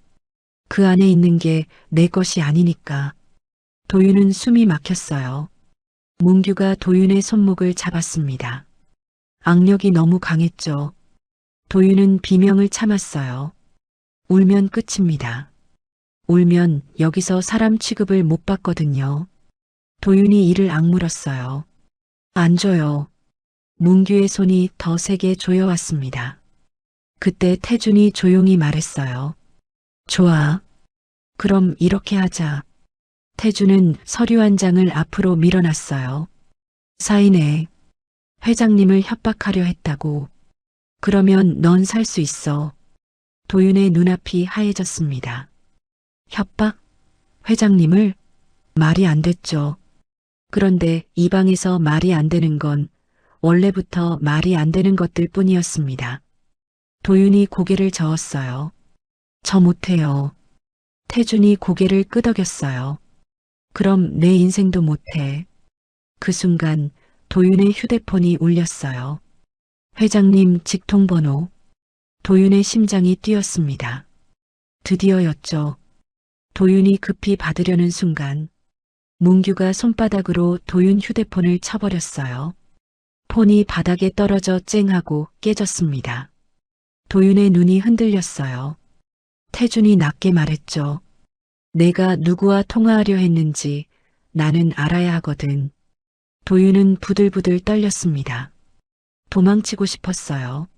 그 안에 있는 게 내 것이 아니니까. 도윤은 숨이 막혔어요. 문규가 도윤의 손목을 잡았습니다. 악력이 너무 강했죠. 도윤은 비명을 참았어요. 울면 끝입니다. 울면 여기서 사람 취급을 못 받거든요. 도윤이 이를 악물었어요. 안 줘요. 문규의 손이 더 세게 조여왔습니다. 그때 태준이 조용히 말했어요. 좋아. 그럼 이렇게 하자. 태준은 서류 한 장을 앞으로 밀어놨어요. 사인해. 회장님을 협박하려 했다고. 그러면 넌 살 수 있어. 도윤의 눈앞이 하얘졌습니다. 협박? 회장님을? 말이 안 됐죠. 그런데 이 방에서 말이 안 되는 건 원래부터 말이 안 되는 것들 뿐이었습니다. 도윤이 고개를 저었어요. 저 못해요. 태준이 고개를 끄덕였어요. 그럼 내 인생도 못해. 그 순간 도윤의 휴대폰이 울렸어요. 회장님 직통번호. 도윤의 심장이 뛰었습니다. 드디어였죠. 도윤이 급히 받으려는 순간 문규가 손바닥으로 도윤 휴대폰을 쳐버렸어요. 폰이 바닥에 떨어져 쨍하고 깨졌습니다. 도윤의 눈이 흔들렸어요. 태준이 낮게 말했죠. 내가 누구와 통화하려 했는지 나는 알아야 하거든. 도윤은 부들부들 떨렸습니다. 도망치고 싶었어요.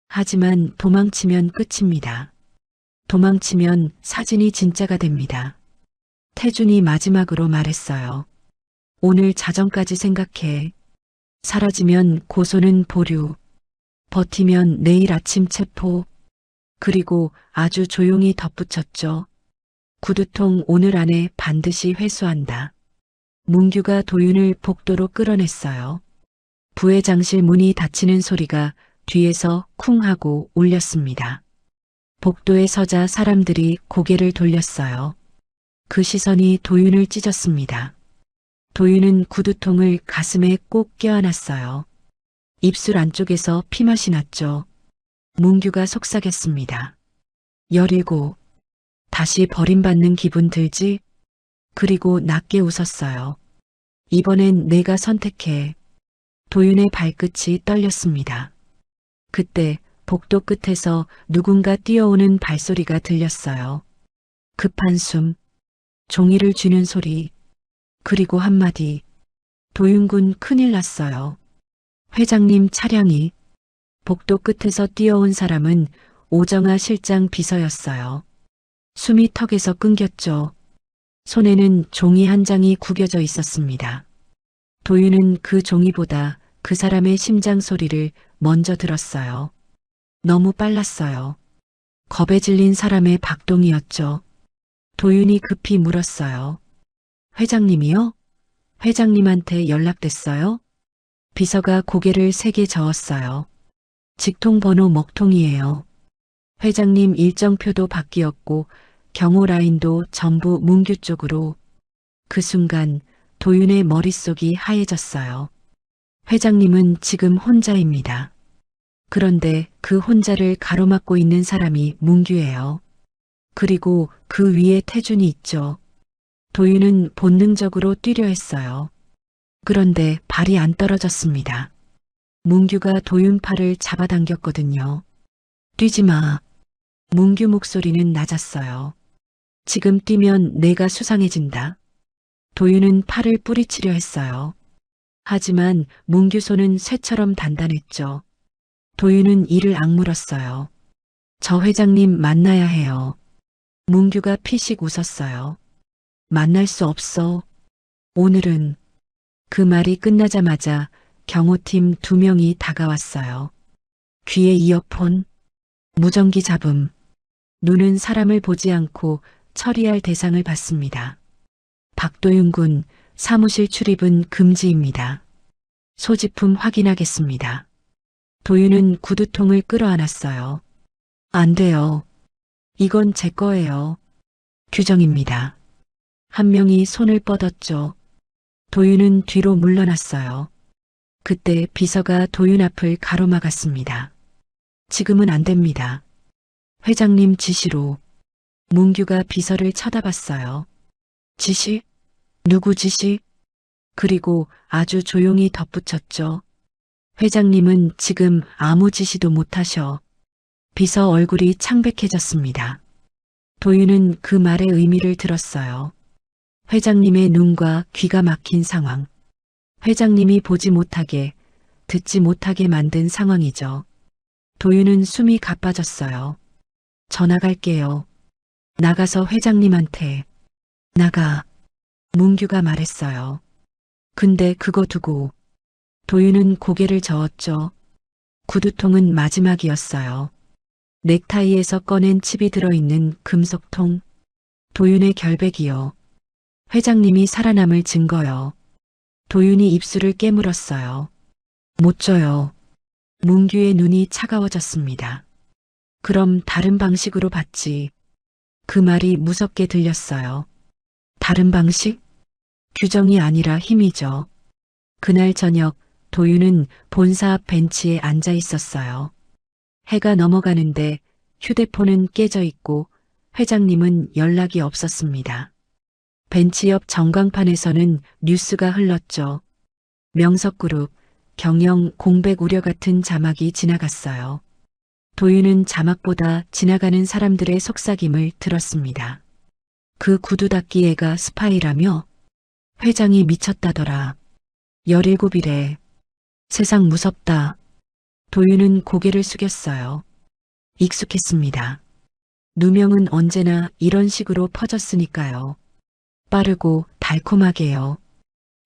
하지만 도망치면 끝입니다. 도망치면 사진이 진짜가 됩니다. 태준이 마지막으로 말했어요. 오늘 자정까지 생각해. 사라지면 고소는 보류. 버티면 내일 아침 체포. 그리고 아주 조용히 덧붙였죠. 구두통 오늘 안에 반드시 회수한다. 문규가 도윤을 복도로 끌어냈어요. 부회장실 문이 닫히는 소리가 뒤에서 쿵 하고 울렸습니다. 복도에 서자 사람들이 고개를 돌렸어요. 그 시선이 도윤을 찢었습니다. 도윤은 구두통을 가슴에 꼭 껴안았어요. 입술 안쪽에서 피맛이 났죠. 문규가 속삭였습니다. 17. 다시 버림받는 기분 들지? 그리고 낮게 웃었어요. 이번엔 내가 선택해. 도윤의 발끝이 떨렸습니다. 그때 복도 끝에서 누군가 뛰어오는 발소리가 들렸어요. 급한 숨, 종이를 쥐는 소리, 그리고 한마디. 도윤군 큰일 났어요. 회장님 차량이. 복도 끝에서 뛰어온 사람은 오정아 실장 비서였어요. 숨이 턱에서 끊겼죠. 손에는 종이 한 장이 구겨져 있었습니다. 도윤은 그 종이보다 그 사람의 심장 소리를 먼저 들었어요. 너무 빨랐어요. 겁에 질린 사람의 박동이었죠. 도윤이 급히 물었어요. 회장님이요? 회장님한테 연락됐어요? 비서가 고개를 세게 저었어요. 직통번호 먹통이에요. 회장님 일정표도 바뀌었고 경호 라인도 전부 문규 쪽으로. 그 순간 도윤의 머릿속이 하얘졌어요. 회장님은 지금 혼자입니다. 그런데 그 혼자를 가로막고 있는 사람이 문규예요. 그리고 그 위에 태준이 있죠. 도윤은 본능적으로 뛰려 했어요. 그런데 발이 안 떨어졌습니다. 문규가 도윤 팔을 잡아당겼거든요. 뛰지 마. 문규 목소리는 낮았어요. 지금 뛰면 내가 수상해진다. 도윤은 팔을 뿌리치려 했어요. 하지만 문규 손은 쇠처럼 단단했죠. 도윤은 이를 악물었어요. 저 회장님 만나야 해요. 문규가 피식 웃었어요. 만날 수 없어. 오늘은. 그 말이 끝나자마자 경호팀 2명이 다가왔어요. 귀에 이어폰, 무전기 잡음, 눈은 사람을 보지 않고 처리할 대상을 봤습니다. 박도윤 군, 사무실 출입은 금지입니다. 소지품 확인하겠습니다. 도윤은 구두통을 끌어안았어요. 안 돼요. 이건 제 거예요. 규정입니다. 한 명이 손을 뻗었죠. 도윤은 뒤로 물러났어요. 그때 비서가 도윤 앞을 가로막았습니다. 지금은 안 됩니다. 회장님 지시로. 문규가 비서를 쳐다봤어요. 지시? 누구 지시? 그리고 아주 조용히 덧붙였죠. 회장님은 지금 아무 지시도 못하셔. 비서 얼굴이 창백해졌습니다. 도윤은 그 말의 의미를 들었어요. 회장님의 눈과 귀가 막힌 상황. 회장님이 보지 못하게, 듣지 못하게 만든 상황이죠. 도윤은 숨이 가빠졌어요. 저 나갈게요. 나가서 회장님한테. 나가. 문규가 말했어요. 근데 그거 두고. 도윤은 고개를 저었죠. 구두통은 마지막이었어요. 넥타이에서 꺼낸 칩이 들어있는 금속통. 도윤의 결백이요. 회장님이 살아남을 증거요. 도윤이 입술을 깨물었어요. 못 줘요. 문규의 눈이 차가워졌습니다. 그럼 다른 방식으로 받지. 그 말이 무섭게 들렸어요. 다른 방식? 규정이 아니라 힘이죠. 그날 저녁 도윤은 본사 앞 벤치에 앉아 있었어요. 해가 넘어가는데 휴대폰은 깨져 있고 회장님은 연락이 없었습니다. 벤치 옆 전광판에서는 뉴스가 흘렀죠. 명석그룹, 경영 공백 우려 같은 자막이 지나갔어요. 도윤은 자막보다 지나가는 사람들의 속삭임을 들었습니다. 그 구두 닦기 애가 스파이라며? 회장이 미쳤다더라. 17이래. 세상 무섭다. 도윤은 고개를 숙였어요. 익숙했습니다. 누명은 언제나 이런 식으로 퍼졌으니까요. 빠르고 달콤하게요.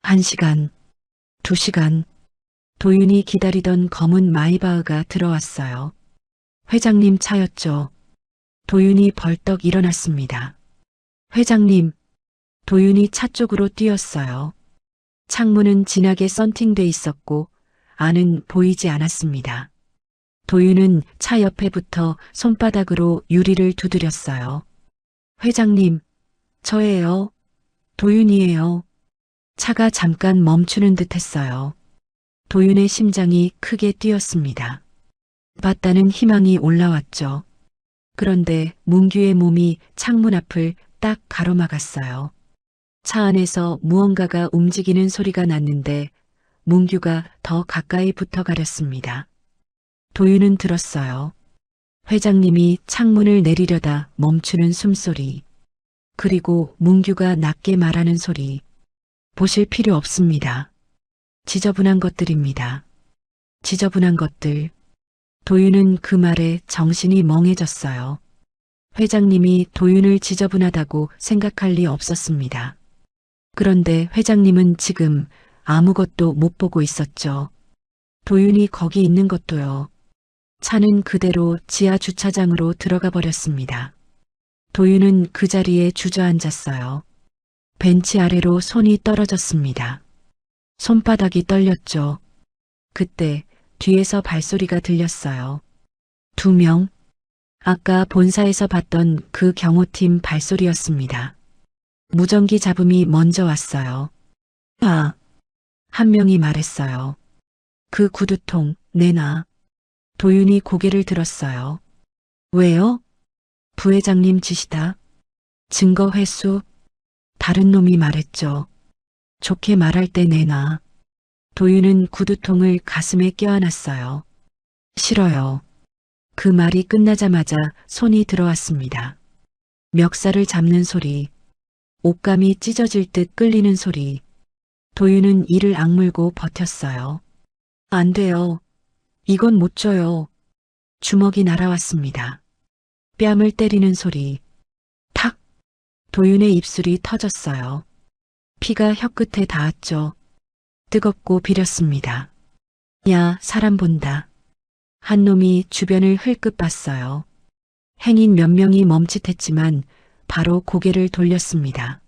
1시간, 2시간. 도윤이 기다리던 검은 마이바흐가 들어왔어요. 회장님 차였죠. 도윤이 벌떡 일어났습니다. 회장님. 도윤이 차 쪽으로 뛰었어요. 창문은 진하게 썬팅돼 있었고 안은 보이지 않았습니다. 도윤은 차 옆에 붙어 손바닥으로 유리를 두드렸어요. 회장님, 저예요. 도윤이에요. 차가 잠깐 멈추는 듯 했어요. 도윤의 심장이 크게 뛰었습니다. 봤다는 희망이 올라왔죠. 그런데 문규의 몸이 창문 앞을 딱 가로막았어요. 차 안에서 무언가가 움직이는 소리가 났는데 문규가 더 가까이 붙어 가렸습니다. 도윤은 들었어요. 회장님이 창문을 내리려다 멈추는 숨소리. 그리고 문규가 낮게 말하는 소리. 보실 필요 없습니다. 지저분한 것들입니다. 지저분한 것들. 도윤은 그 말에 정신이 멍해졌어요. 회장님이 도윤을 지저분하다고 생각할 리 없었습니다. 그런데 회장님은 지금 아무것도 못 보고 있었죠. 도윤이 거기 있는 것도요. 차는 그대로 지하 주차장으로 들어가 버렸습니다. 도윤은 그 자리에 주저앉았어요. 벤치 아래로 손이 떨어졌습니다. 손바닥이 떨렸죠. 그때 뒤에서 발소리가 들렸어요. 2명. 아까 본사에서 봤던 그 경호팀 발소리였습니다. 무전기 잡음이 먼저 왔어요. 아, 한 명이 말했어요. 그 구두통 내놔. 도윤이 고개를 들었어요. 왜요? 부회장님 지시다. 증거 회수. 다른 놈이 말했죠. 좋게 말할 때 내놔. 도윤은 구두통을 가슴에 껴안았어요. 싫어요. 그 말이 끝나자마자 손이 들어왔습니다. 멱살을 잡는 소리. 옷감이 찢어질 듯 끌리는 소리. 도윤은 이를 악물고 버텼어요. 안 돼요. 이건 못 줘요. 주먹이 날아왔습니다. 뺨을 때리는 소리. 탁! 도윤의 입술이 터졌어요. 피가 혀끝에 닿았죠. 뜨겁고 비렸습니다. 야, 사람 본다. 한 놈이 주변을 흘끗 봤어요. 행인 몇 명이 멈칫했지만 바로 고개를 돌렸습니다.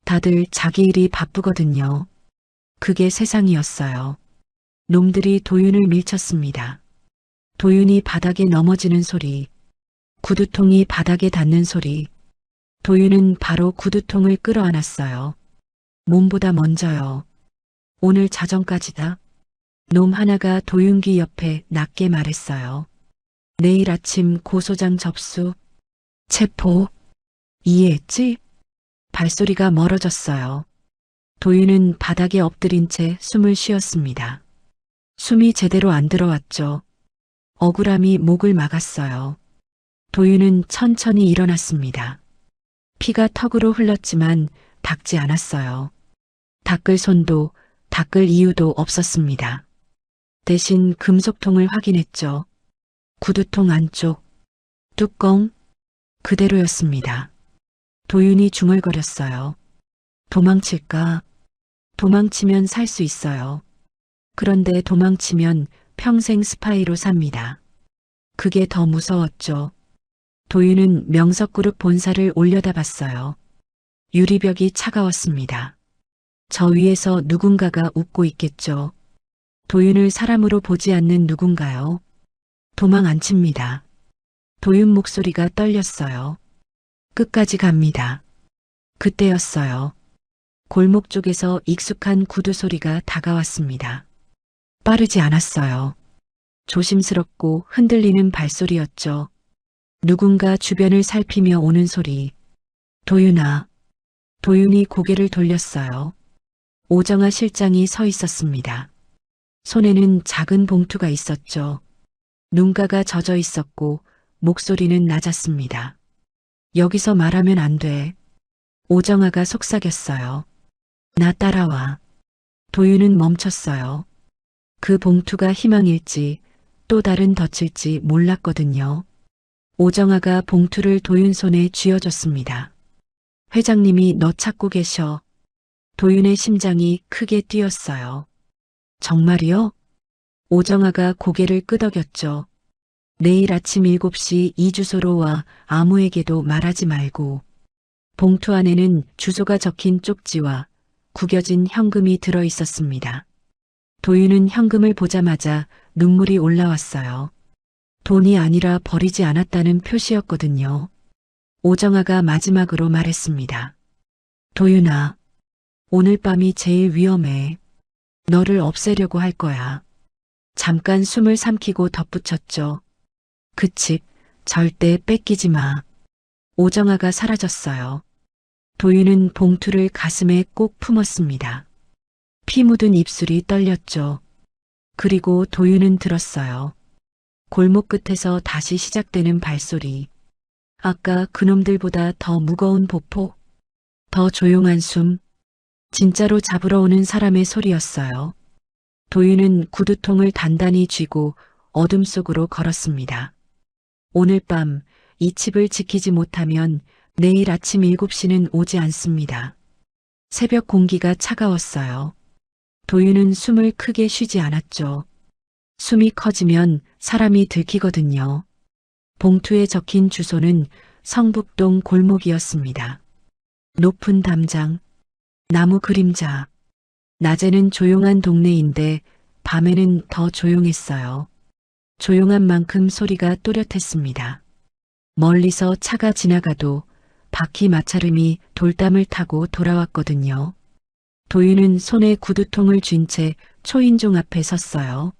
다들 자기 일이 바쁘거든요. 그게 세상이었어요. 놈들이 도윤을 밀쳤습니다. 도윤이 바닥에 넘어지는 소리, 구두통이 바닥에 닿는 소리. 도윤은 바로 구두통을 끌어안았어요. 몸보다 먼저요. 오늘 자정까지다. 놈 하나가 도윤 귀 옆에 낮게 말했어요. 내일 아침 고소장 접수. 체포. 이해했지? 발소리가 멀어졌어요. 도윤은 바닥에 엎드린 채 숨을 쉬었습니다. 숨이 제대로 안 들어왔죠. 억울함이 목을 막았어요. 도윤은 천천히 일어났습니다. 피가 턱으로 흘렀지만 닦지 않았어요. 닦을 손도 닦을 이유도 없었습니다. 대신 금속통을 확인했죠. 구두통 안쪽 뚜껑 그대로였습니다. 도윤이 중얼거렸어요. 도망칠까? 도망치면 살 수 있어요. 그런데 도망치면 평생 스파이로 삽니다. 그게 더 무서웠죠. 도윤은 명석그룹 본사를 올려다봤어요. 유리벽이 차가웠습니다. 저 위에서 누군가가 웃고 있겠죠. 도윤을 사람으로 보지 않는 누군가요. 도망 안 칩니다. 도윤 목소리가 떨렸어요. 끝까지 갑니다. 그때였어요. 골목 쪽에서 익숙한 구두 소리가 다가왔습니다. 빠르지 않았어요. 조심스럽고 흔들리는 발소리였죠. 누군가 주변을 살피며 오는 소리. 도윤아. 도윤이 고개를 돌렸어요. 오정아 실장이 서 있었습니다. 손에는 작은 봉투가 있었죠. 눈가가 젖어 있었고 목소리는 낮았습니다. 여기서 말하면 안 돼. 오정아가 속삭였어요. 나 따라와. 도윤은 멈췄어요. 그 봉투가 희망일지 또 다른 덫일지 몰랐거든요. 오정아가 봉투를 도윤 손에 쥐어줬습니다. 회장님이 너 찾고 계셔. 도윤의 심장이 크게 뛰었어요. 정말이요? 오정아가 고개를 끄덕였죠. 내일 아침 7시 이 주소로 와. 아무에게도 말하지 말고. 봉투 안에는 주소가 적힌 쪽지와 구겨진 현금이 들어 있었습니다. 도윤은 현금을 보자마자 눈물이 올라왔어요. 돈이 아니라 버리지 않았다는 표시였거든요. 오정아가 마지막으로 말했습니다. 도윤아, 오늘 밤이 제일 위험해. 너를 없애려고 할 거야. 잠깐 숨을 삼키고 덧붙였죠. 그 집 절대 뺏기지 마. 오정아가 사라졌어요. 도윤은 봉투를 가슴에 꼭 품었습니다. 피 묻은 입술이 떨렸죠. 그리고 도윤은 들었어요. 골목 끝에서 다시 시작되는 발소리. 아까 그놈들보다 더 무거운 보폭, 더 조용한 숨. 진짜로 잡으러 오는 사람의 소리였어요. 도윤은 구두통을 단단히 쥐고 어둠 속으로 걸었습니다. 오늘 밤 이 집을 지키지 못하면 내일 아침 7시는 오지 않습니다. 새벽 공기가 차가웠어요. 도윤은 숨을 크게 쉬지 않았죠. 숨이 커지면 사람이 들키거든요. 봉투에 적힌 주소는 성북동 골목이었습니다. 높은 담장, 나무 그림자. 낮에는 조용한 동네인데 밤에는 더 조용했어요. 조용한 만큼 소리가 또렷했습니다. 멀리서 차가 지나가도 바퀴 마찰음이 돌담을 타고 돌아왔거든요. 도윤은 손에 구두통을 쥔 채 초인종 앞에 섰어요.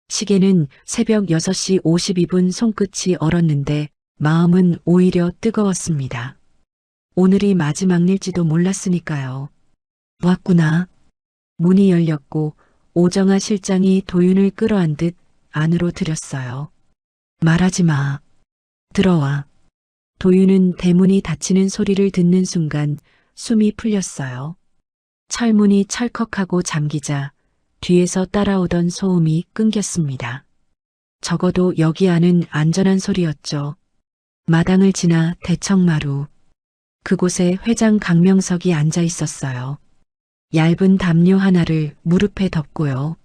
시계는 새벽 6시 52분 손끝이 얼었는데 마음은 오히려 뜨거웠습니다. 오늘이 마지막 일지도 몰랐으니까요. 왔구나. 문이 열렸고 오정아 실장이 도윤을 끌어안듯 안으로 들였어요. 말하지 마. 들어와. 도윤은 대문이 닫히는 소리를 듣는 순간 숨이 풀렸어요. 철문이 철컥하고 잠기자 뒤에서 따라오던 소음이 끊겼습니다. 적어도 여기 안은 안전한 소리였죠. 마당을 지나 대청마루. 그곳에 회장 강명석이 앉아 있었어요. 얇은 담요 하나를 무릎에 덮고요.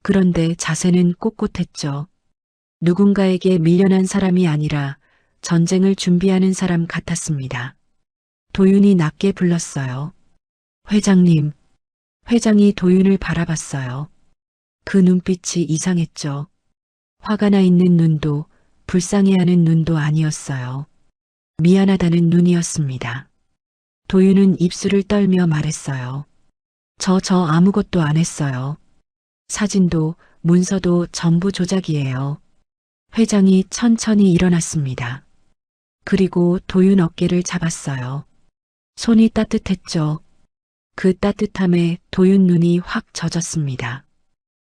그런데 자세는 꼿꼿했죠. 누군가에게 밀려난 사람이 아니라 전쟁을 준비하는 사람 같았습니다. 도윤이 낮게 불렀어요. 회장님. 회장이 도윤을 바라봤어요. 그 눈빛이 이상했죠. 화가 나 있는 눈도 불쌍해하는 눈도 아니었어요. 미안하다는 눈이었습니다. 도윤은 입술을 떨며 말했어요. 저 아무것도 안 했어요. 사진도 문서도 전부 조작이에요. 회장이 천천히 일어났습니다. 그리고 도윤 어깨를 잡았어요. 손이 따뜻했죠. 그 따뜻함에 도윤 눈이 확 젖었습니다.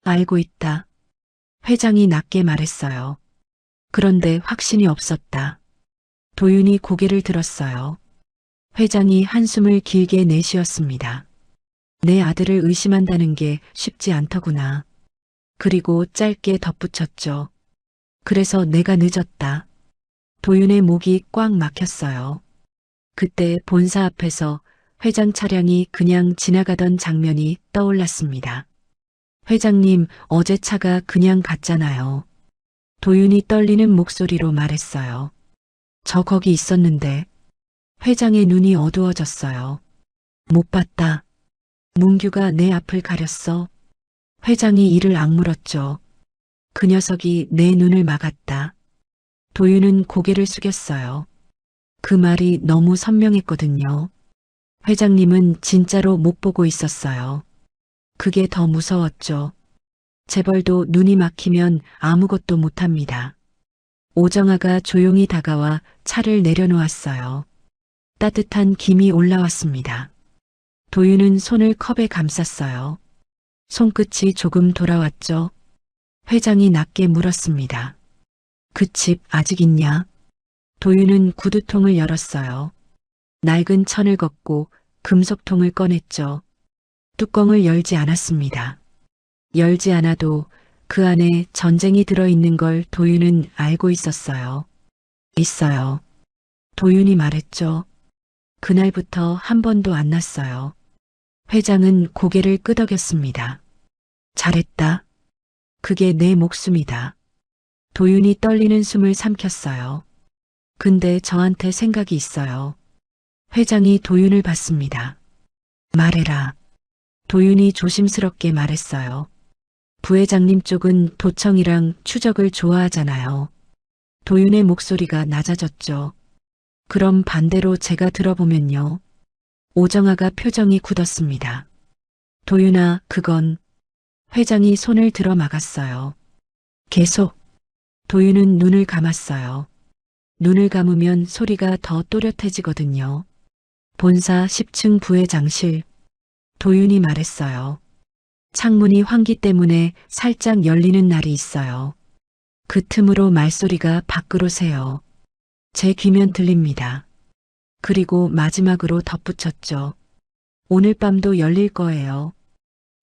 알고 있다. 회장이 낮게 말했어요. 그런데 확신이 없었다. 도윤이 고개를 들었어요. 회장이 한숨을 길게 내쉬었습니다. 내 아들을 의심한다는 게 쉽지 않더구나. 그리고 짧게 덧붙였죠. 그래서 내가 늦었다. 도윤의 목이 꽉 막혔어요. 그때 본사 앞에서 회장 차량이 그냥 지나가던 장면이 떠올랐습니다. 회장님, 어제 차가 그냥 갔잖아요. 도윤이 떨리는 목소리로 말했어요. 저 거기 있었는데. 회장의 눈이 어두워졌어요. 못 봤다. 문규가 내 앞을 가렸어. 회장이 이를 악물었죠. 그 녀석이 내 눈을 막았다. 도윤은 고개를 숙였어요. 그 말이 너무 선명했거든요. 회장님은 진짜로 못 보고 있었어요. 그게 더 무서웠죠. 재벌도 눈이 막히면 아무것도 못합니다. 오정아가 조용히 다가와 차를 내려놓았어요. 따뜻한 김이 올라왔습니다. 도윤은 손을 컵에 감쌌어요. 손끝이 조금 돌아왔죠. 회장이 낮게 물었습니다. 그 집 아직 있냐? 도윤은 구두통을 열었어요. 낡은 천을 걷고 금속통을 꺼냈죠. 뚜껑을 열지 않았습니다. 열지 않아도 그 안에 전쟁이 들어있는 걸 도윤은 알고 있었어요. 있어요. 도윤이 말했죠. 그날부터 한 번도 안 났어요. 회장은 고개를 끄덕였습니다. 잘했다. 그게 내 목숨이다. 도윤이 떨리는 숨을 삼켰어요. 근데 저한테 생각이 있어요. 회장이 도윤을 봤습니다. 말해라. 도윤이 조심스럽게 말했어요. 부회장님 쪽은 도청이랑 추적을 좋아하잖아요. 도윤의 목소리가 낮아졌죠. 그럼 반대로 제가 들어보면요. 오정아가 표정이 굳었습니다. 도윤아, 그건 회장이 손을 들어 막았어요. 계속. 도윤은 눈을 감았어요. 눈을 감으면 소리가 더 또렷해지거든요. 본사 10층 부회장실. 도윤이 말했어요. 창문이 환기 때문에 살짝 열리는 날이 있어요. 그 틈으로 말소리가 밖으로 새요. 제 귀면 들립니다. 그리고 마지막으로 덧붙였죠. 오늘 밤도 열릴 거예요.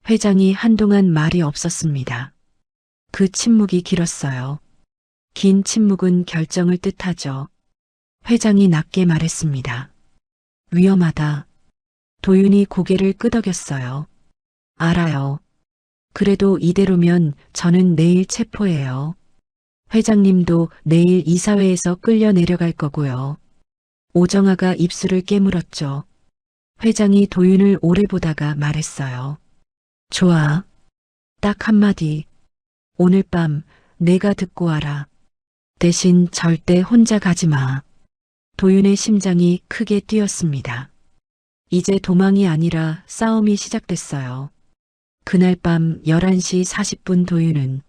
회장이 한동안 말이 없었습니다. 그 침묵이 길었어요. 긴 침묵은 결정을 뜻하죠. 회장이 낮게 말했습니다. 위험하다. 도윤이 고개를 끄덕였어요. 알아요. 그래도 이대로면 저는 내일 체포해요. 회장님도 내일 이사회에서 끌려 내려갈 거고요. 오정아가 입술을 깨물었죠. 회장이 도윤을 오래 보다가 말했어요. 좋아. 딱 한마디. 오늘 밤 내가 듣고 와라. 대신 절대 혼자 가지 마. 도윤의 심장이 크게 뛰었습니다. 이제 도망이 아니라 싸움이 시작됐어요. 그날 밤 11시 40분 도윤은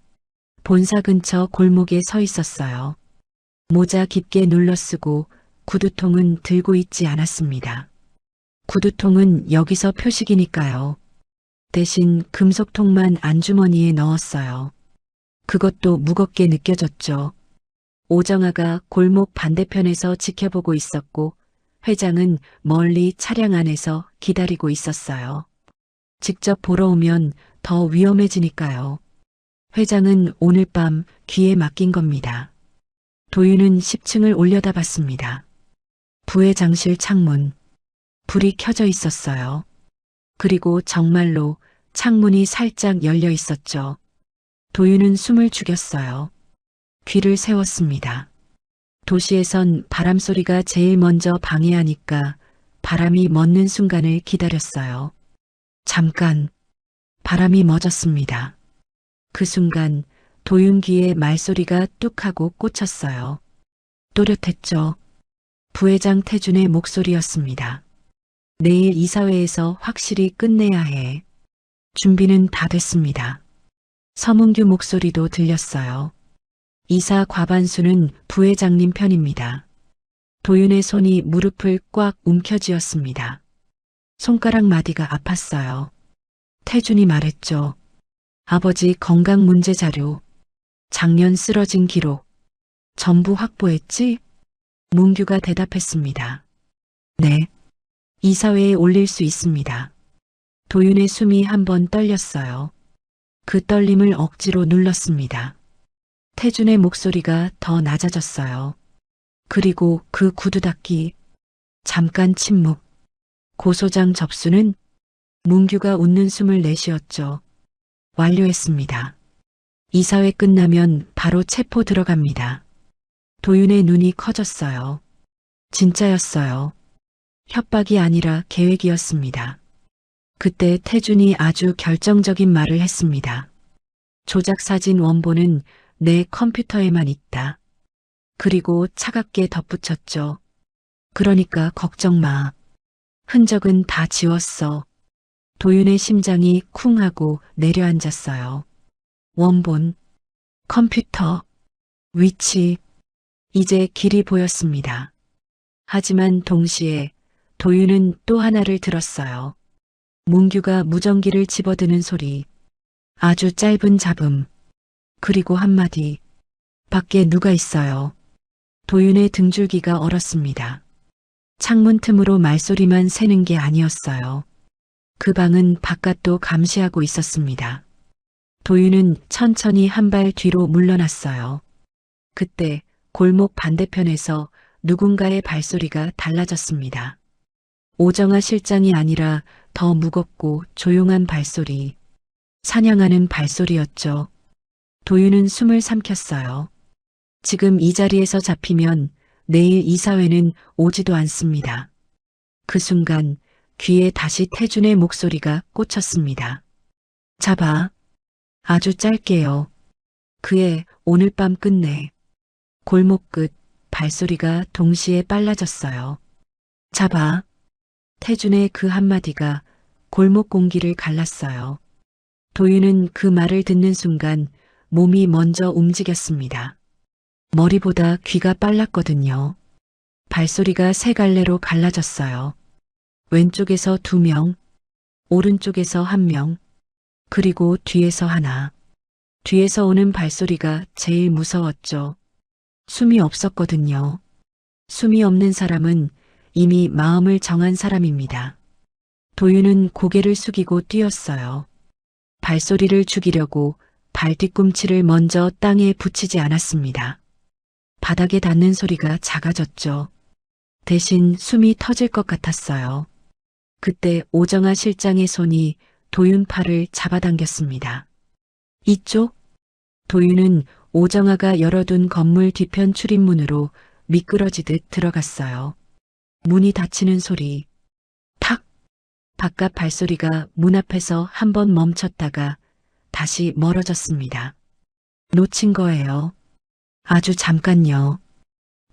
본사 근처 골목에 서 있었어요. 모자 깊게 눌러쓰고 구두통은 들고 있지 않았습니다. 구두통은 여기서 표식이니까요. 대신 금속통만 안주머니에 넣었어요. 그것도 무겁게 느껴졌죠. 오정아가 골목 반대편에서 지켜보고 있었고 회장은 멀리 차량 안에서 기다리고 있었어요. 직접 보러 오면 더 위험해지니까요. 회장은 오늘 밤 귀에 맡긴 겁니다. 도윤은 10층을 올려다봤습니다. 부회장실 창문. 불이 켜져 있었어요. 그리고 정말로 창문이 살짝 열려 있었죠. 도윤은 숨을 죽였어요. 귀를 세웠습니다. 도시에선 바람 소리가 제일 먼저 방해하니까 바람이 멎는 순간을 기다렸어요. 잠깐 바람이 멎었습니다. 그 순간 도윤 귀에 말소리가 뚝 하고 꽂혔어요. 또렷했죠. 부회장 태준의 목소리였습니다. 내일 이사회에서 확실히 끝내야 해. 준비는 다 됐습니다. 서문규 목소리도 들렸어요. 이사 과반수는 부회장님 편입니다. 도윤의 손이 무릎을 꽉 움켜쥐었습니다. 손가락 마디가 아팠어요. 태준이 말했죠. 아버지 건강 문제 자료, 작년 쓰러진 기록, 전부 확보했지? 문규가 대답했습니다. 네. 이사회에 올릴 수 있습니다. 도윤의 숨이 한번 떨렸어요. 그 떨림을 억지로 눌렀습니다. 태준의 목소리가 더 낮아졌어요. 그리고 그 구두 닦기. 잠깐 침묵. 고소장 접수는? 문규가 웃는 숨을 내쉬었죠. 완료했습니다. 이사회 끝나면 바로 체포 들어갑니다. 도윤의 눈이 커졌어요. 진짜였어요. 협박이 아니라 계획이었습니다. 그때 태준이 아주 결정적인 말을 했습니다. 조작사진 원본은 내 컴퓨터에만 있다. 그리고 차갑게 덧붙였죠. 그러니까 걱정 마. 흔적은 다 지웠어. 도윤의 심장이 쿵 하고 내려앉았어요. 원본, 컴퓨터, 위치, 이제 길이 보였습니다. 하지만 동시에 도윤은 또 하나를 들었어요. 문규가 무전기를 집어드는 소리, 아주 짧은 잡음, 그리고 한마디, 밖에 누가 있어요. 도윤의 등줄기가 얼었습니다. 창문 틈으로 말소리만 새는 게 아니었어요. 그 방은 바깥도 감시하고 있었습니다. 도윤은 천천히 한 발 뒤로 물러났어요. 그때 골목 반대편에서 누군가의 발소리가 달라졌습니다. 오정아 실장이 아니라 더 무겁고 조용한 발소리, 사냥하는 발소리였죠. 도윤은 숨을 삼켰어요. 지금 이 자리에서 잡히면 내일 이사회는 오지도 않습니다. 그 순간 귀에 다시 태준의 목소리가 꽂혔습니다. 잡아. 아주 짧게요. 그의 오늘 밤 끝내. 골목 끝 발소리가 동시에 빨라졌어요. 잡아. 태준의 그 한마디가 골목 공기를 갈랐어요. 도윤은 그 말을 듣는 순간 몸이 먼저 움직였습니다. 머리보다 귀가 빨랐거든요. 발소리가 세 갈래로 갈라졌어요. 왼쪽에서 2명, 오른쪽에서 1명, 그리고 뒤에서 하나. 뒤에서 오는 발소리가 제일 무서웠죠. 숨이 없었거든요. 숨이 없는 사람은 이미 마음을 정한 사람입니다. 도윤은 고개를 숙이고 뛰었어요. 발소리를 죽이려고 발 뒤꿈치를 먼저 땅에 붙이지 않았습니다. 바닥에 닿는 소리가 작아졌죠. 대신 숨이 터질 것 같았어요. 그때 오정아 실장의 손이 도윤 팔을 잡아당겼습니다. 이쪽? 도윤은 오정아가 열어둔 건물 뒤편 출입문으로 미끄러지듯 들어갔어요. 문이 닫히는 소리. 탁! 바깥 발소리가 문 앞에서 한 번 멈췄다가 다시 멀어졌습니다. 놓친 거예요. 아주 잠깐요.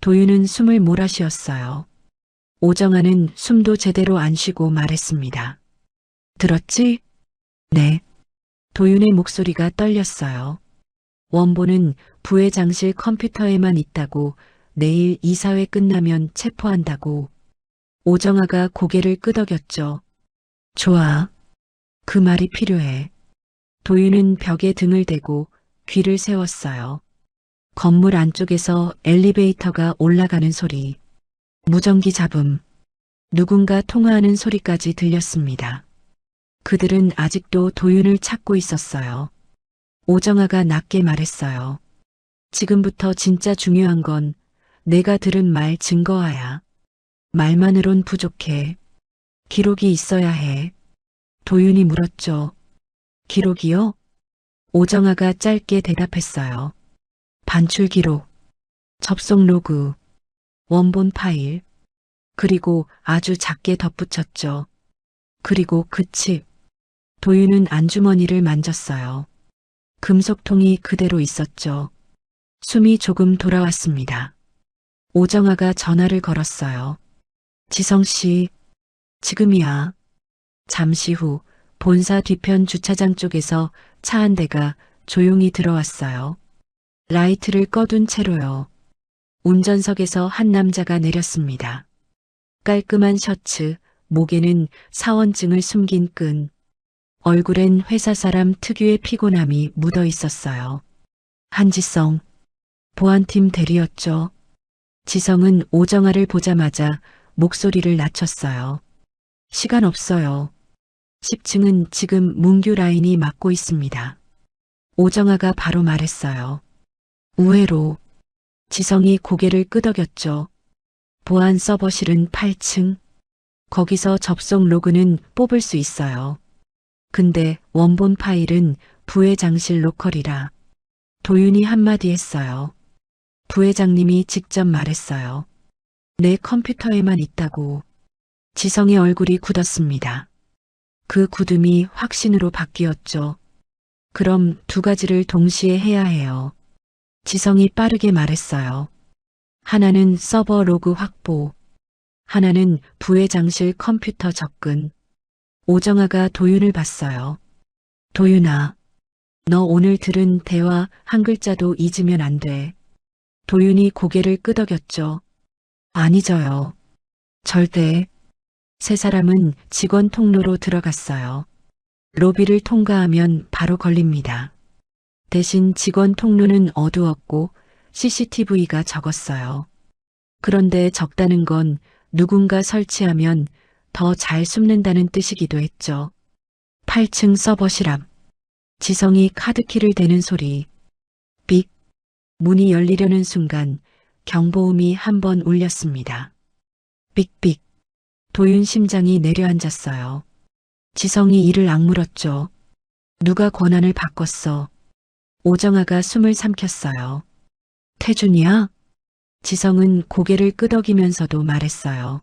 도윤은 숨을 몰아쉬었어요. 오정아는 숨도 제대로 안 쉬고 말했습니다. 들었지? 네. 도윤의 목소리가 떨렸어요. 원본은 부회장실 컴퓨터에만 있다고 내일 이사회 끝나면 체포한다고. 오정아가 고개를 끄덕였죠. 좋아. 그 말이 필요해. 도윤은 벽에 등을 대고 귀를 세웠어요. 건물 안쪽에서 엘리베이터가 올라가는 소리. 무전기 잡음. 누군가 통화하는 소리까지 들렸습니다. 그들은 아직도 도윤을 찾고 있었어요. 오정아가 낮게 말했어요. 지금부터 진짜 중요한 건 내가 들은 말 증거화야. 말만으론 부족해. 기록이 있어야 해. 도윤이 물었죠. 기록이요? 오정아가 짧게 대답했어요. 반출 기록, 접속 로그, 원본 파일, 그리고 아주 작게 덧붙였죠. 그리고 그 칩. 도윤은 안주머니를 만졌어요. 금속통이 그대로 있었죠. 숨이 조금 돌아왔습니다. 오정아가 전화를 걸었어요. 지성 씨, 지금이야. 잠시 후 본사 뒤편 주차장 쪽에서 차 한 대가 조용히 들어왔어요. 라이트를 꺼둔 채로요. 운전석에서 한 남자가 내렸습니다. 깔끔한 셔츠, 목에는 사원증을 숨긴 끈. 얼굴엔 회사 사람 특유의 피곤함이 묻어 있었어요. 한지성, 보안팀 대리였죠. 지성은 오정아를 보자마자 목소리를 낮췄어요. 시간 없어요. 10층은 지금 문규 라인이 막고 있습니다. 오정아가 바로 말했어요. 우회로. 지성이 고개를 끄덕였죠. 보안 서버실은 8층. 거기서 접속 로그는 뽑을 수 있어요. 근데 원본 파일은 부회장실 로컬이라. 도윤이 한마디 했어요. 부회장님이 직접 말했어요. 내 컴퓨터에만 있다고. 지성의 얼굴이 굳었습니다. 그 굳음이 확신으로 바뀌었죠. 그럼 2가지를 동시에 해야 해요. 지성이 빠르게 말했어요. 하나는 서버 로그 확보, 하나는 부회장실 컴퓨터 접근. 오정아가 도윤을 봤어요. 도윤아, 너 오늘 들은 대화 한 글자도 잊으면 안 돼. 도윤이 고개를 끄덕였죠. 안 잊어요. 절대. 세 사람은 직원 통로로 들어갔어요. 로비를 통과하면 바로 걸립니다. 대신 직원 통로는 어두웠고 CCTV가 적었어요. 그런데 적다는 건 누군가 설치하면 더 잘 숨는다는 뜻이기도 했죠. 8층 서버실 앞. 지성이 카드키를 대는 소리. 삑. 문이 열리려는 순간 경보음이 한 번 울렸습니다. 삑삑. 도윤 심장이 내려앉았어요. 지성이 이를 악물었죠. 누가 권한을 바꿨어. 오정아가 숨을 삼켰어요. 태준이야? 지성은 고개를 끄덕이면서도 말했어요.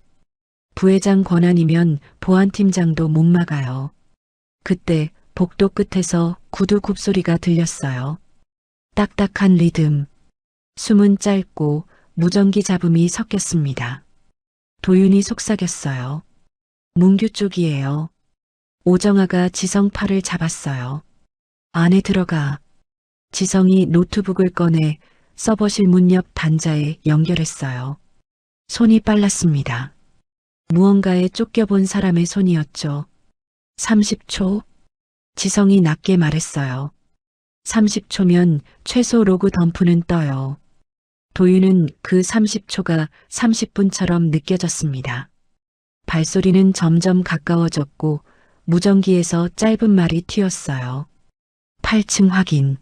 부회장 권한이면 보안팀장도 못 막아요. 그때 복도 끝에서 구두 굽소리가 들렸어요. 딱딱한 리듬. 숨은 짧고 무전기 잡음이 섞였습니다. 도윤이 속삭였어요. 문규 쪽이에요. 오정아가 지성 팔을 잡았어요. 안에 들어가. 지성이 노트북을 꺼내 서버실 문 옆 단자에 연결했어요. 손이 빨랐습니다. 무언가에 쫓겨본 사람의 손이었죠. 30초? 지성이 낮게 말했어요. 30초면 최소 로그 덤프는 떠요. 도윤은 그 30초가 30분처럼 느껴졌습니다. 발소리는 점점 가까워졌고 무전기에서 짧은 말이 튀었어요. 8층 확인.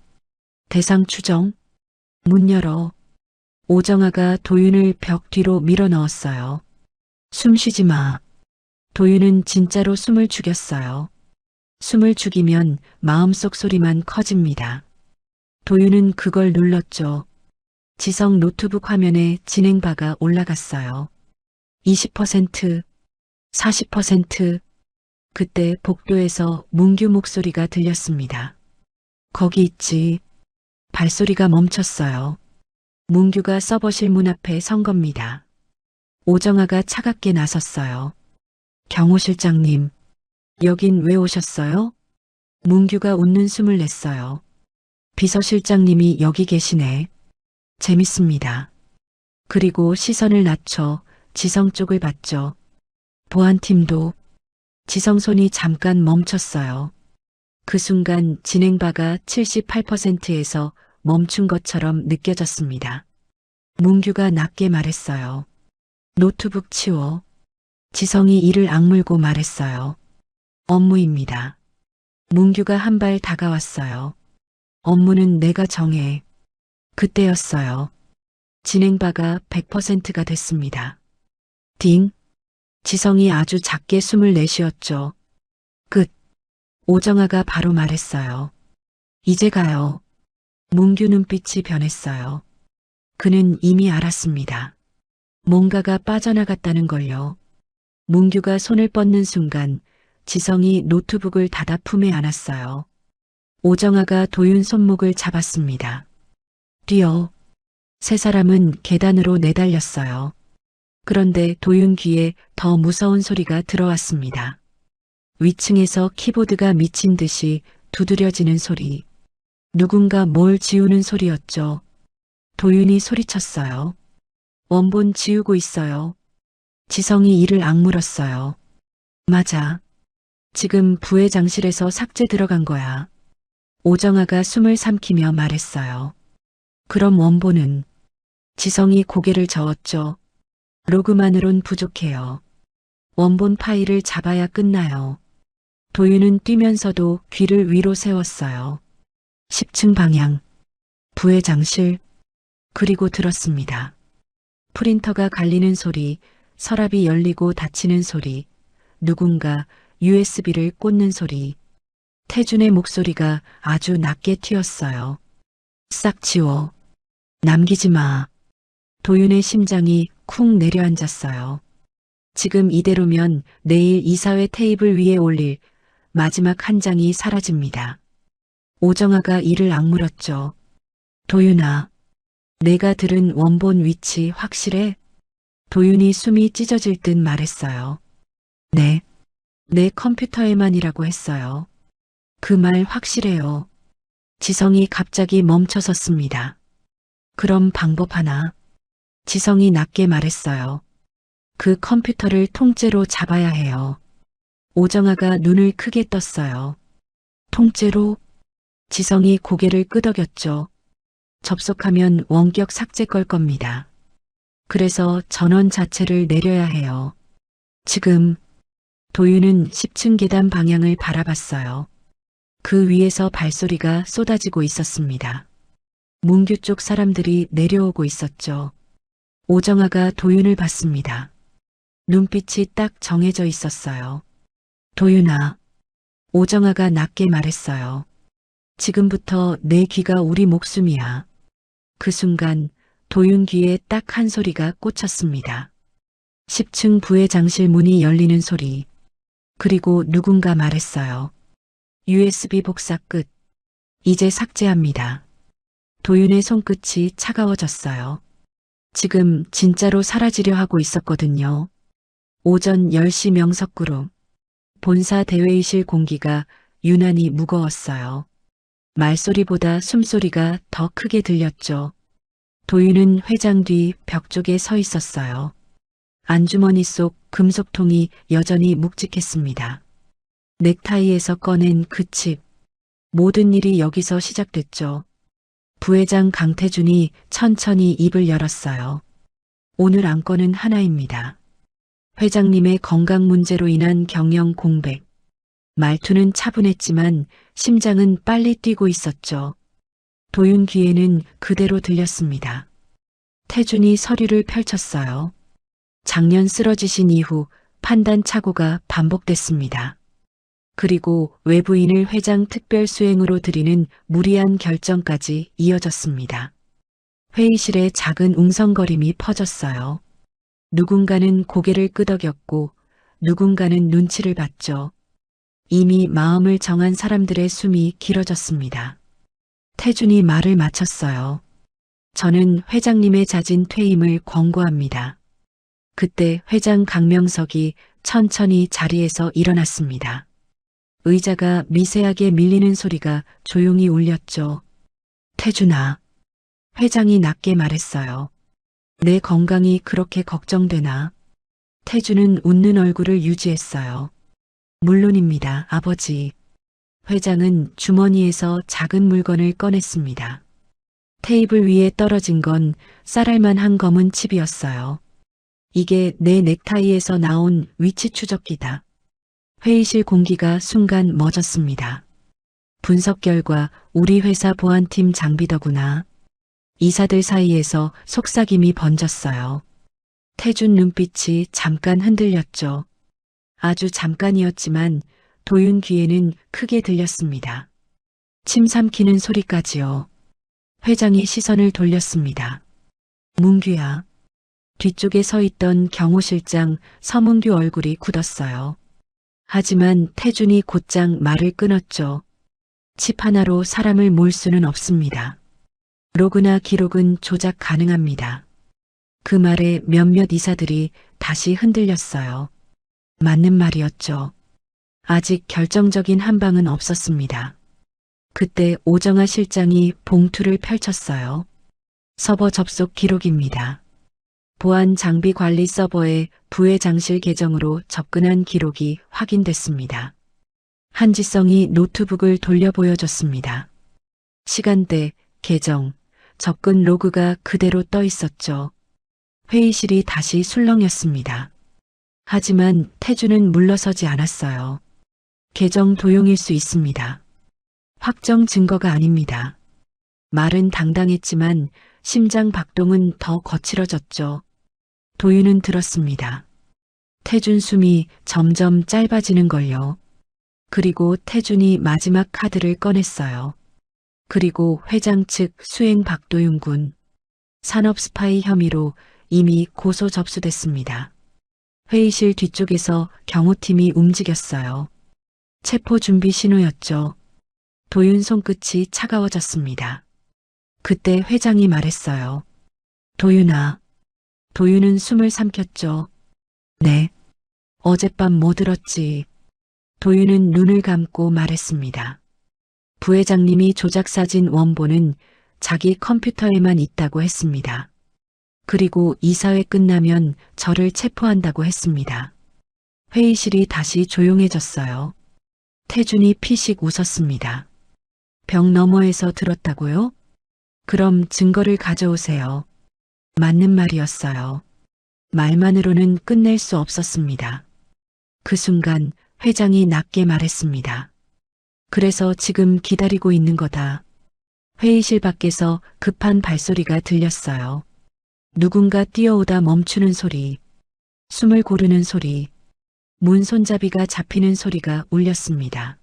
대상 추정. 문 열어. 오정아가 도윤을 벽 뒤로 밀어 넣었어요. 숨 쉬지 마. 도윤은 진짜로 숨을 죽였어요. 숨을 죽이면 마음속 소리만 커집니다. 도윤은 그걸 눌렀죠. 지성 노트북 화면에 진행바가 올라갔어요. 20%, 40%. 그때 복도에서 문규 목소리가 들렸습니다. 거기 있지. 발소리가 멈췄어요. 문규가 서버실 문 앞에 선 겁니다. 오정아가 차갑게 나섰어요. 경호실장님, 여긴 왜 오셨어요? 문규가 웃는 숨을 냈어요. 비서실장님이 여기 계시네. 재밌습니다. 그리고 시선을 낮춰 지성 쪽을 봤죠. 보안팀도. 지성 손이 잠깐 멈췄어요. 그 순간 진행바가 78%에서 멈춘 것처럼 느껴졌습니다. 문규가 낮게 말했어요. 노트북 치워. 지성이 이를 악물고 말했어요. 업무입니다. 문규가 한 발 다가왔어요. 업무는 내가 정해. 그때였어요. 진행바가 100%가 됐습니다. 딩. 지성이 아주 작게 숨을 내쉬었죠. 끝. 오정아가 바로 말했어요. 이제 가요. 문규 눈빛이 변했어요. 그는 이미 알았습니다. 뭔가가 빠져나갔다는 걸요. 문규가 손을 뻗는 순간 지성이 노트북을 닫아 품에 안았어요. 오정아가 도윤 손목을 잡았습니다. 뛰어. 세 사람은 계단으로 내달렸어요. 그런데 도윤 귀에 더 무서운 소리가 들어왔습니다. 위층에서 키보드가 미친 듯이 두드려지는 소리. 누군가 뭘 지우는 소리였죠. 도윤이 소리쳤어요. 원본 지우고 있어요. 지성이 이를 악물었어요. 맞아. 지금 부회장실에서 삭제 들어간 거야. 오정아가 숨을 삼키며 말했어요. 그럼 원본은? 지성이 고개를 저었죠. 로그만으론 부족해요. 원본 파일을 잡아야 끝나요. 도윤은 뛰면서도 귀를 위로 세웠어요. 10층 방향. 부회장실. 그리고 들었습니다. 프린터가 갈리는 소리, 서랍이 열리고 닫히는 소리, 누군가 USB를 꽂는 소리. 태준의 목소리가 아주 낮게 튀었어요. 싹 지워. 남기지 마. 도윤의 심장이 쿵 내려앉았어요. 지금 이대로면 내일 이사회 테이블 위에 올릴 마지막 한 장이 사라집니다. 오정아가 이를 악물었죠. 도윤아, 내가 들은 원본 위치 확실해? 도윤이 숨이 찢어질 듯 말했어요. 네, 내 컴퓨터에만이라고 했어요. 그 말 확실해요. 지성이 갑자기 멈춰섰습니다. 그럼 방법 하나. 지성이 낮게 말했어요. 그 컴퓨터를 통째로 잡아야 해요. 오정아가 눈을 크게 떴어요. 통째로? 지성이 고개를 끄덕였죠. 접속하면 원격 삭제 걸 겁니다. 그래서 전원 자체를 내려야 해요. 지금. 도윤은 10층 계단 방향을 바라봤어요. 그 위에서 발소리가 쏟아지고 있었습니다. 문규 쪽 사람들이 내려오고 있었죠. 오정아가 도윤을 봤습니다. 눈빛이 딱 정해져 있었어요. 도윤아. 오정아가 낮게 말했어요. 지금부터 내 귀가 우리 목숨이야. 그 순간 도윤 귀에 딱 한 소리가 꽂혔습니다. 10층 부회장실 문이 열리는 소리. 그리고 누군가 말했어요. USB 복사 끝. 이제 삭제합니다. 도윤의 손끝이 차가워졌어요. 지금 진짜로 사라지려 하고 있었거든요. 오전 10시 명석그룹. 본사 대회의실 공기가 유난히 무거웠어요. 말소리보다 숨소리가 더 크게 들렸죠. 도윤은 회장 뒤 벽 쪽에 서 있었어요. 안주머니 속 금속통이 여전히 묵직했습니다. 넥타이에서 꺼낸 그 칩. 모든 일이 여기서 시작됐죠. 부회장 강태준이 천천히 입을 열었어요. 오늘 안건은 하나입니다. 회장님의 건강 문제로 인한 경영 공백. 말투는 차분했지만 심장은 빨리 뛰고 있었죠. 도윤 귀에는 그대로 들렸습니다. 태준이 서류를 펼쳤어요. 작년 쓰러지신 이후 판단 착오가 반복됐습니다. 그리고 외부인을 회장 특별 수행으로 들이는 무리한 결정까지 이어졌습니다. 회의실에 작은 웅성거림이 퍼졌어요. 누군가는 고개를 끄덕였고 누군가는 눈치를 봤죠. 이미 마음을 정한 사람들의 숨이 길어졌습니다. 태준이 말을 마쳤어요. 저는 회장님의 잦은 퇴임을 권고합니다. 그때 회장 강명석이 천천히 자리에서 일어났습니다. 의자가 미세하게 밀리는 소리가 조용히 울렸죠. 태준아. 회장이 낮게 말했어요. 내 건강이 그렇게 걱정되나? 태준은 웃는 얼굴을 유지했어요. 물론입니다, 아버지. 회장은 주머니에서 작은 물건을 꺼냈습니다. 테이블 위에 떨어진 건 쌀알만한 검은 칩이었어요. 이게 내 넥타이에서 나온 위치 추적기다. 회의실 공기가 순간 멎었습니다. 분석 결과 우리 회사 보안팀 장비더구나. 이사들 사이에서 속삭임이 번졌어요. 태준 눈빛이 잠깐 흔들렸죠. 아주 잠깐이었지만 도윤 귀에는 크게 들렸습니다. 침 삼키는 소리까지요. 회장이 시선을 돌렸습니다. 문규야. 뒤쪽에 서 있던 경호실장 서문규 얼굴이 굳었어요. 하지만 태준이 곧장 말을 끊었죠. 칩 하나로 사람을 몰 수는 없습니다. 로그나 기록은 조작 가능합니다. 그 말에 몇몇 이사들이 다시 흔들렸어요. 맞는 말이었죠. 아직 결정적인 한 방은 없었습니다. 그때 오정아 실장이 봉투를 펼쳤어요. 서버 접속 기록입니다. 보안 장비 관리 서버에 부회장실 계정으로 접근한 기록이 확인됐습니다. 한지성이 노트북을 돌려 보여줬습니다. 시간대, 계정, 접근 로그가 그대로 떠 있었죠. 회의실이 다시 술렁였습니다. 하지만 태준은 물러서지 않았어요. 계정 도용일 수 있습니다. 확정 증거가 아닙니다. 말은 당당했지만 심장 박동은 더 거칠어졌죠. 도윤은 들었습니다. 태준 숨이 점점 짧아지는 걸요. 그리고 태준이 마지막 카드를 꺼냈어요. 그리고 회장 측 수행 박도윤 군. 산업 스파이 혐의로 이미 고소 접수됐습니다. 회의실 뒤쪽에서 경호팀이 움직였어요. 체포 준비 신호였죠. 도윤 손끝이 차가워졌습니다. 그때 회장이 말했어요. 도윤아. 도윤은 숨을 삼켰죠. 네. 어젯밤 뭐 들었지? 도윤은 눈을 감고 말했습니다. 부회장님이 조작사진 원본은 자기 컴퓨터에만 있다고 했습니다. 그리고 이사회 끝나면 저를 체포한다고 했습니다. 회의실이 다시 조용해졌어요. 태준이 피식 웃었습니다. 벽 너머에서 들었다고요? 그럼 증거를 가져오세요. 맞는 말이었어요. 말만으로는 끝낼 수 없었습니다. 그 순간 회장이 낮게 말했습니다. 그래서 지금 기다리고 있는 거다. 회의실 밖에서 급한 발소리가 들렸어요. 누군가 뛰어오다 멈추는 소리, 숨을 고르는 소리, 문 손잡이가 잡히는 소리가 울렸습니다.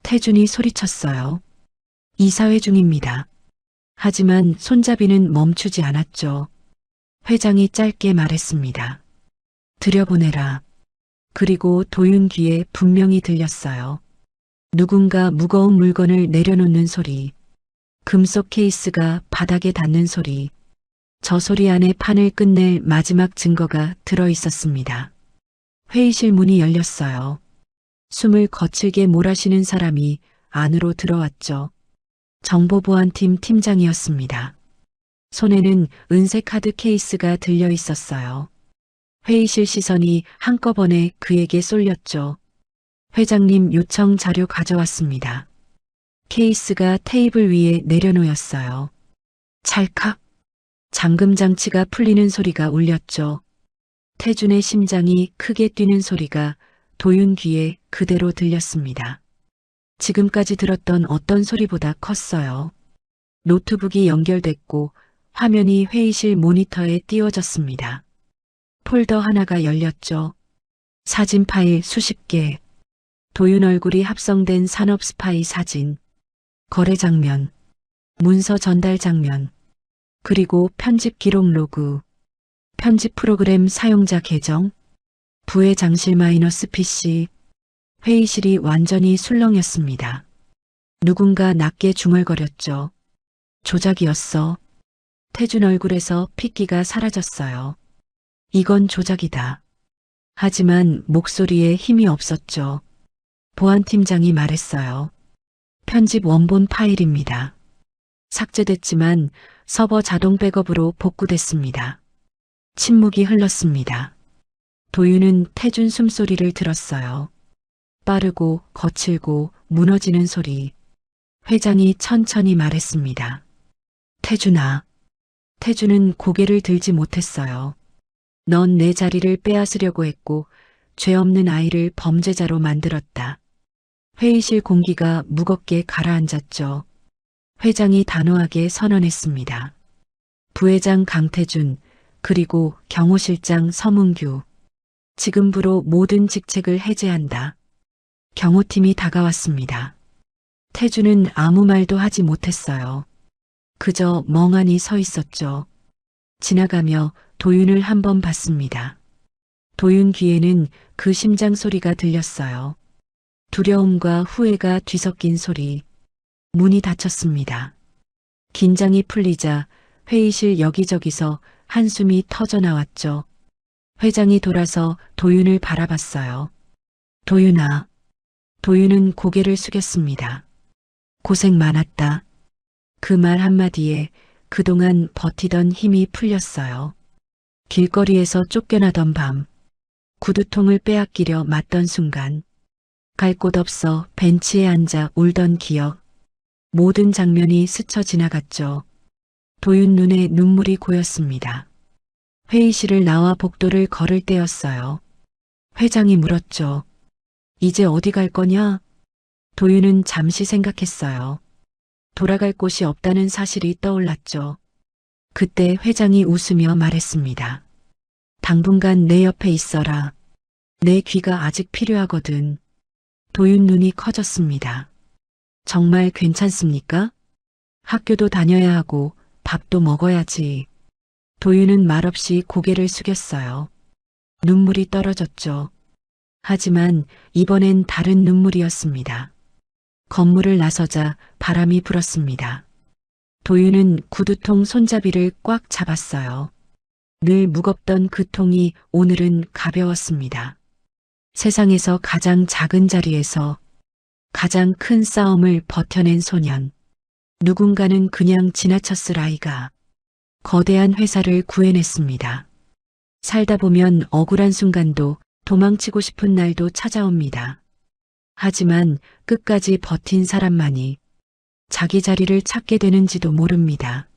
태준이 소리쳤어요. 이사회 중입니다. 하지만 손잡이는 멈추지 않았죠. 회장이 짧게 말했습니다. 들여보내라. 그리고 도윤 귀에 분명히 들렸어요. 누군가 무거운 물건을 내려놓는 소리, 금속 케이스가 바닥에 닿는 소리, 저 소리 안에 판을 끝낼 마지막 증거가 들어 있었습니다. 회의실 문이 열렸어요. 숨을 거칠게 몰아쉬는 사람이 안으로 들어왔죠. 정보보안팀 팀장이었습니다. 손에는 은색 카드 케이스가 들려 있었어요. 회의실 시선이 한꺼번에 그에게 쏠렸죠. 회장님 요청 자료 가져왔습니다. 케이스가 테이블 위에 내려놓였어요. 찰칵. 잠금 장치가 풀리는 소리가 울렸죠. 태준의 심장이 크게 뛰는 소리가 도윤 귀에 그대로 들렸습니다. 지금까지 들었던 어떤 소리보다 컸어요. 노트북이 연결됐고 화면이 회의실 모니터에 띄워졌습니다. 폴더 하나가 열렸죠. 사진 파일 수십 개. 도윤 얼굴이 합성된 산업 스파이 사진. 거래 장면. 문서 전달 장면. 그리고 편집 기록 로그. 편집 프로그램 사용자 계정. 부회장실 마이너스 PC. 회의실이 완전히 술렁였습니다. 누군가 낮게 중얼거렸죠. 조작이었어. 태준 얼굴에서 핏기가 사라졌어요. 이건 조작이다. 하지만 목소리에 힘이 없었죠. 보안팀장이 말했어요. 편집 원본 파일입니다. 삭제됐지만 서버 자동 백업으로 복구됐습니다. 침묵이 흘렀습니다. 도윤은 태준 숨소리를 들었어요. 빠르고 거칠고 무너지는 소리. 회장이 천천히 말했습니다. 태준아. 태준은 고개를 들지 못했어요. 넌 내 자리를 빼앗으려고 했고 죄 없는 아이를 범죄자로 만들었다. 회의실 공기가 무겁게 가라앉았죠. 회장이 단호하게 선언했습니다. 부회장 강태준, 그리고 경호실장 서문규. 지금부로 모든 직책을 해제한다. 경호팀이 다가왔습니다. 태준은 아무 말도 하지 못했어요. 그저 멍하니 서 있었죠. 지나가며 도윤을 한번 봤습니다. 도윤 귀에는 그 심장 소리가 들렸어요. 두려움과 후회가 뒤섞인 소리. 문이 닫혔습니다. 긴장이 풀리자 회의실 여기저기서 한숨이 터져 나왔죠. 회장이 돌아서 도윤을 바라봤어요. 도윤아. 도윤은 고개를 숙였습니다. 고생 많았다. 그 말 한마디에 그동안 버티던 힘이 풀렸어요. 길거리에서 쫓겨나던 밤, 구두통을 빼앗기려 맞던 순간, 갈 곳 없어 벤치에 앉아 울던 기억, 모든 장면이 스쳐 지나갔죠. 도윤 눈에 눈물이 고였습니다. 회의실을 나와 복도를 걸을 때였어요. 회장이 물었죠. 이제 어디 갈 거냐? 도윤은 잠시 생각했어요. 돌아갈 곳이 없다는 사실이 떠올랐죠. 그때 회장이 웃으며 말했습니다. 당분간 내 옆에 있어라. 내 귀가 아직 필요하거든. 도윤 눈이 커졌습니다. 정말 괜찮습니까? 학교도 다녀야 하고 밥도 먹어야지. 도윤은 말없이 고개를 숙였어요. 눈물이 떨어졌죠. 하지만 이번엔 다른 눈물이었습니다. 건물을 나서자 바람이 불었습니다. 도윤은 구두통 손잡이를 꽉 잡았어요. 늘 무겁던 그 통이 오늘은 가벼웠습니다. 세상에서 가장 작은 자리에서 가장 큰 싸움을 버텨낸 소년. 누군가는 그냥 지나쳤을 아이가 거대한 회사를 구해냈습니다. 살다 보면 억울한 순간도 도망치고 싶은 날도 찾아옵니다. 하지만 끝까지 버틴 사람만이 자기 자리를 찾게 되는지도 모릅니다.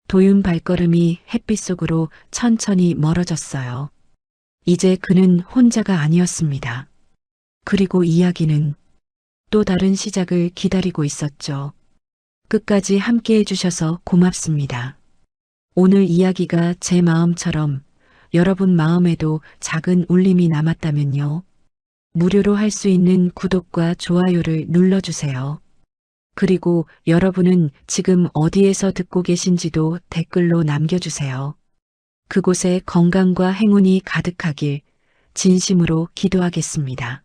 도윤 발걸음이 햇빛 속으로 천천히 멀어졌어요. 이제 그는 혼자가 아니었습니다. 그리고 이야기는 또 다른 시작을 기다리고 있었죠. 끝까지 함께 해주셔서 고맙습니다. 오늘 이야기가 제 마음처럼 여러분 마음에도 작은 울림이 남았다면요. 무료로 할 수 있는 구독과 좋아요를 눌러주세요. 그리고 여러분은 지금 어디에서 듣고 계신지도 댓글로 남겨주세요. 그곳에 건강과 행운이 가득하길 진심으로 기도하겠습니다.